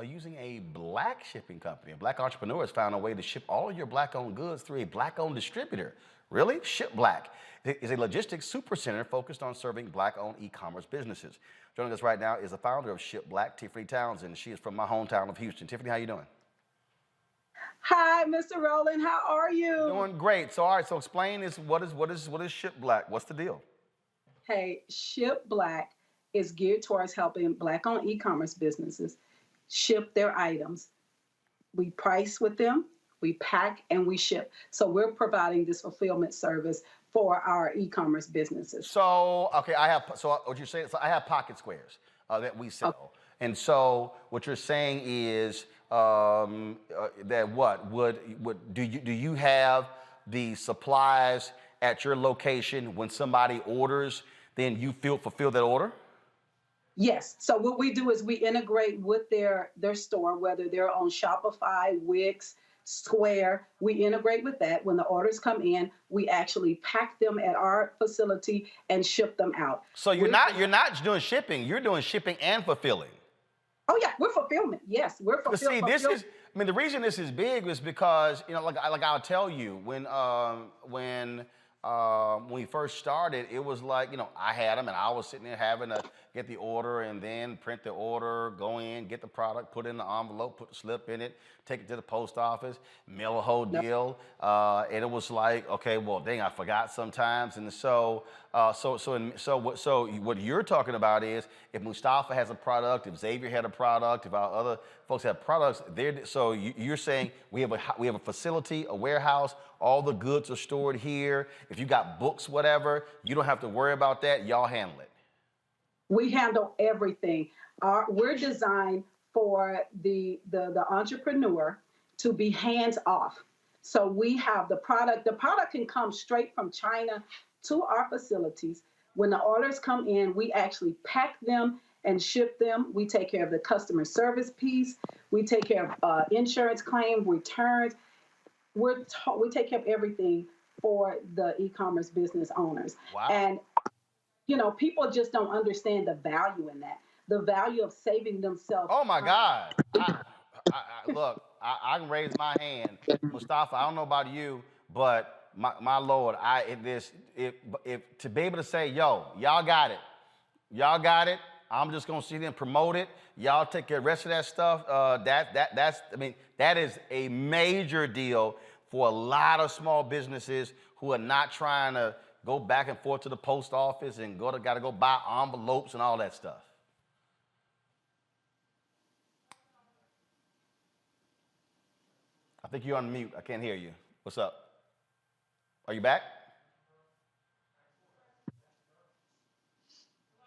using a black shipping company? A black entrepreneur has found a way to ship all of your black-owned goods through a black-owned distributor. Really? Ship Black is a logistics super center focused on serving black-owned e-commerce businesses. Joining us right now is the founder of Ship Black, Tiffany Townsend. She is from my hometown of Houston. Tiffany, how you doing? Hi, Mr. Roland. How are you? Doing great. So, all right. So, explain this. What is Ship Black? What's the deal? Hey, Ship Black is geared towards helping black-owned e-commerce businesses ship their items. We price with them, we pack, and we ship. So we're providing this fulfillment service for our e-commerce businesses. So, okay, what you're saying, so I have pocket squares that we sell. Okay. And so what you're saying is that do you have the supplies at your location when somebody orders, then you fulfill that order? Yes. So what we do is we integrate with their store, whether they're on Shopify, Wix, Square. We integrate with that. When the orders come in, we actually pack them at our facility and ship them out. So you're not doing shipping. You're doing shipping and fulfilling. Oh yeah, we're fulfillment. Yes, we're But fulfillment. see, this is, I mean, the reason this is big is because, you know, like I'll tell you, when we first started, it was like, you know, I had them and I was sitting there having to get the order and then print the order, go in, get the product, put it in the envelope, put the slip in it, take it to the post office, mail a whole deal. And it was like, okay, well, dang, I forgot sometimes. And so what you're talking about is if Mustafa has a product, if Xavier had a product, if our other folks have products, so you're saying we have a facility, a warehouse, all the goods are stored here. If you got books, whatever, you don't have to worry about that. Y'all handle it. We handle everything. We're designed for the entrepreneur to be hands off. So we have the product. The product can come straight from China to our facilities. When the orders come in, we actually pack them and ship them. We take care of the customer service piece. We take care of insurance claims, returns. We take care of everything for the e-commerce business owners. Wow. And, you know, people just don't understand the value in that, the value of saving themselves. Oh, my God. Look, I can raise my hand. Mustafa, I don't know about you, but my Lord, if to be able to say, yo, y'all got it, I'm just gonna sit there and promote it. Y'all take care of the rest of that stuff. That is a major deal for a lot of small businesses who are not trying to go back and forth to the post office and gotta go buy envelopes and all that stuff. I think you're on mute. I can't hear you. What's up? Are you back?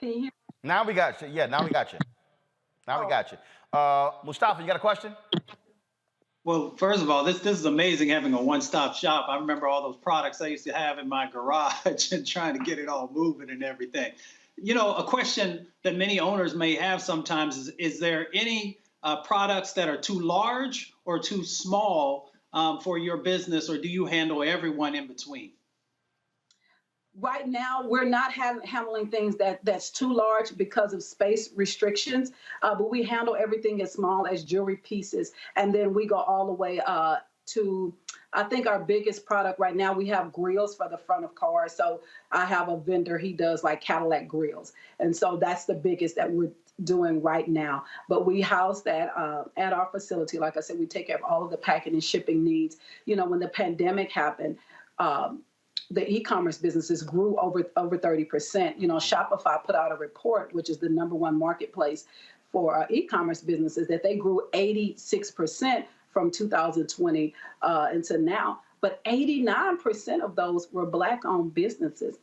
Can you hear? Now we got you. Yeah, now we got you. We got you. Mustafa, you got a question? Well, first of all, this is amazing having a one-stop shop. I remember all those products I used to have in my garage and trying to get it all moving and everything. You know, a question that many owners may have sometimes is there any products that are too large or too small for your business, or do you handle everyone in between? Right now, we're not handling things that's too large because of space restrictions, but we handle everything as small as jewelry pieces, and then we go all the way to, I think our biggest product right now, we have grills for the front of cars. So I have a vendor, he does like Cadillac grills, and so that's the biggest that we're doing right now. But we house that at our facility. Like I said, we take care of all of the packing and shipping needs. You know, when the pandemic happened, the e-commerce businesses grew over 30%. You know, Shopify put out a report, which is the #1 marketplace for e-commerce businesses, that they grew 86% from 2020 until now. But 89% of those were Black-owned businesses,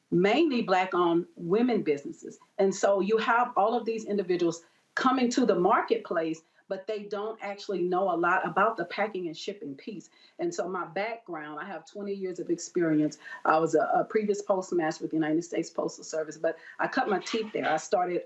mainly Black-owned women businesses. And so you have all of these individuals coming to the marketplace, but they don't actually know a lot about the packing and shipping piece. And so my background, I have 20 years of experience. I was a previous postmaster with the United States Postal Service, but I cut my teeth there. I started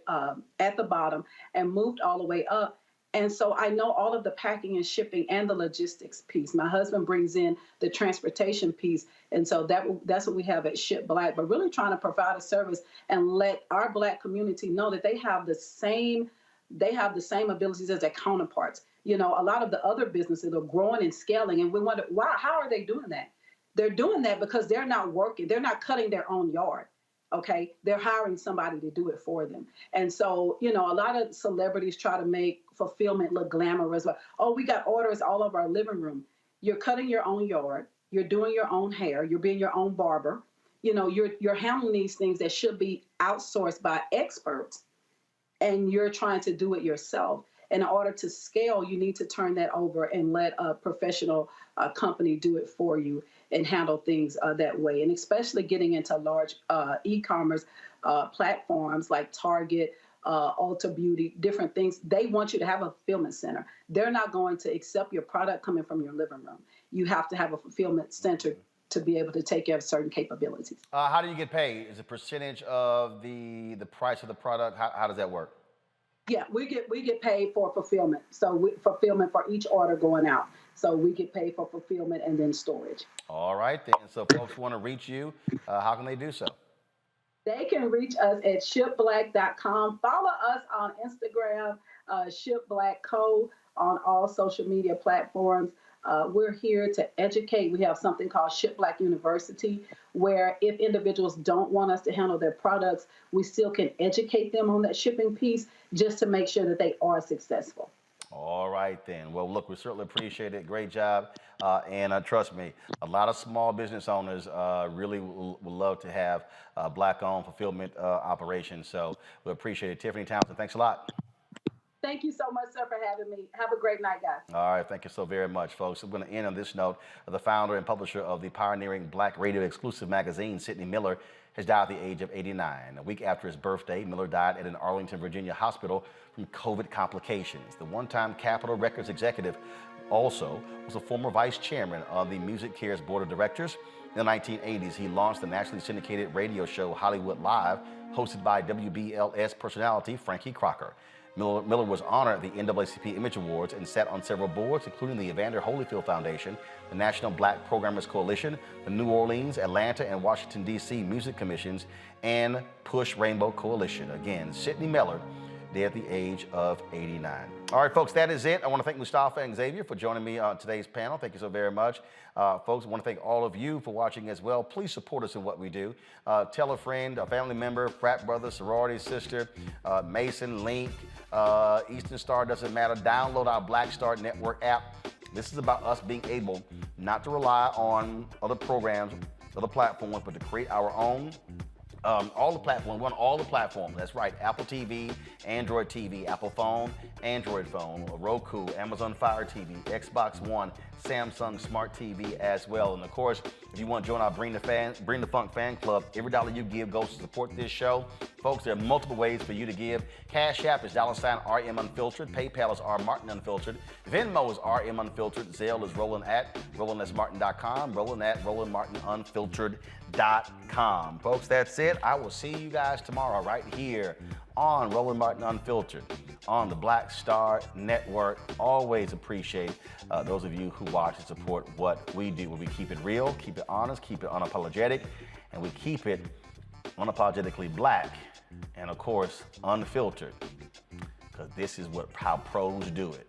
at the bottom and moved all the way up. And so I know all of the packing and shipping and the logistics piece. My husband brings in the transportation piece. And so that's what we have at Ship Black, but really trying to provide a service and let our Black community know that they have the same abilities as their counterparts. You know, a lot of the other businesses are growing and scaling, and we wonder, why? How are they doing that? They're doing that because they're not working. They're not cutting their own yard, okay? They're hiring somebody to do it for them. And so, you know, a lot of celebrities try to make fulfillment look glamorous. Like, oh, we got orders all over our living room. You're cutting your own yard. You're doing your own hair. You're being your own barber. You know, you're handling these things that should be outsourced by experts, and you're trying to do it yourself. In order to scale, you need to turn that over and let a professional company do it for you and handle things that way. And especially getting into large e-commerce platforms like Target, Ulta Beauty, different things, they want you to have a fulfillment center. They're not going to accept your product coming from your living room. You have to have a fulfillment center to be able to take care of certain capabilities. How do you get paid? Is it a percentage of the price of the product? How does that work? Yeah, we get paid for fulfillment. So fulfillment for each order going out. So we get paid for fulfillment and then storage. All right, then. So if folks want to reach you, how can they do so? They can reach us at shipblack.com. Follow us on Instagram. Ship Black Co. on all social media platforms. We're here to educate. We have something called Ship Black University, where if individuals don't want us to handle their products, we still can educate them on that shipping piece just to make sure that they are successful. All right, then. Well, look, we certainly appreciate it. Great job. And trust me, a lot of small business owners really would love to have Black-owned fulfillment operations. So we appreciate it. Tiffany Townsend, thanks a lot. Thank you so much, sir, for having me. Have a great night, guys. All right, thank you so very much, folks. I'm going to end on this note. The founder and publisher of the pioneering Black radio exclusive magazine, Sidney Miller, has died at the age of 89. A week after his birthday, Miller died at an Arlington, Virginia hospital from COVID complications. The one-time Capitol Records executive also was a former vice chairman of the Music Cares Board of Directors. In the 1980s, he launched the nationally syndicated radio show Hollywood Live, hosted by WBLS personality Frankie Crocker. Miller was honored at the NAACP Image Awards and sat on several boards, including the Evander Holyfield Foundation, the National Black Programmers Coalition, the New Orleans, Atlanta, and Washington, D.C. Music Commissions, and Push Rainbow Coalition. Again, Sidney Miller, dead at the age of 89. All right, folks, that is it. I want to thank Mustafa and Xavier for joining me on today's panel. Thank you so very much. Folks, I want to thank all of you for watching as well. Please support us in what we do. Tell a friend, a family member, frat brother, sorority sister, Mason, Link, Eastern Star, doesn't matter. Download our Black Star Network app. This is about us being able not to rely on other programs, other platforms, but to create our own. All the platforms, we're on all the platforms. That's right, Apple TV, Android TV, Apple phone, Android phone, Roku, Amazon Fire TV, Xbox One, Samsung Smart TV as well. And of course, if you want to join our Bring the Funk fan club, every dollar you give goes to support this show. Folks, there are multiple ways for you to give. Cash App is $RM Unfiltered. PayPal is R Martin Unfiltered. Venmo is RM Unfiltered. Zelle is Roland at RolandSMartin.com. Roland at RolandMartinUnfiltered.com. Folks, that's it. I will see you guys tomorrow right here on Roland Martin Unfiltered on the Black Star Network. Always appreciate those of you who watch and support what we do, where we keep it real, keep it honest, keep it unapologetic, and we keep it unapologetically black and, of course, unfiltered, because this is how pros do it.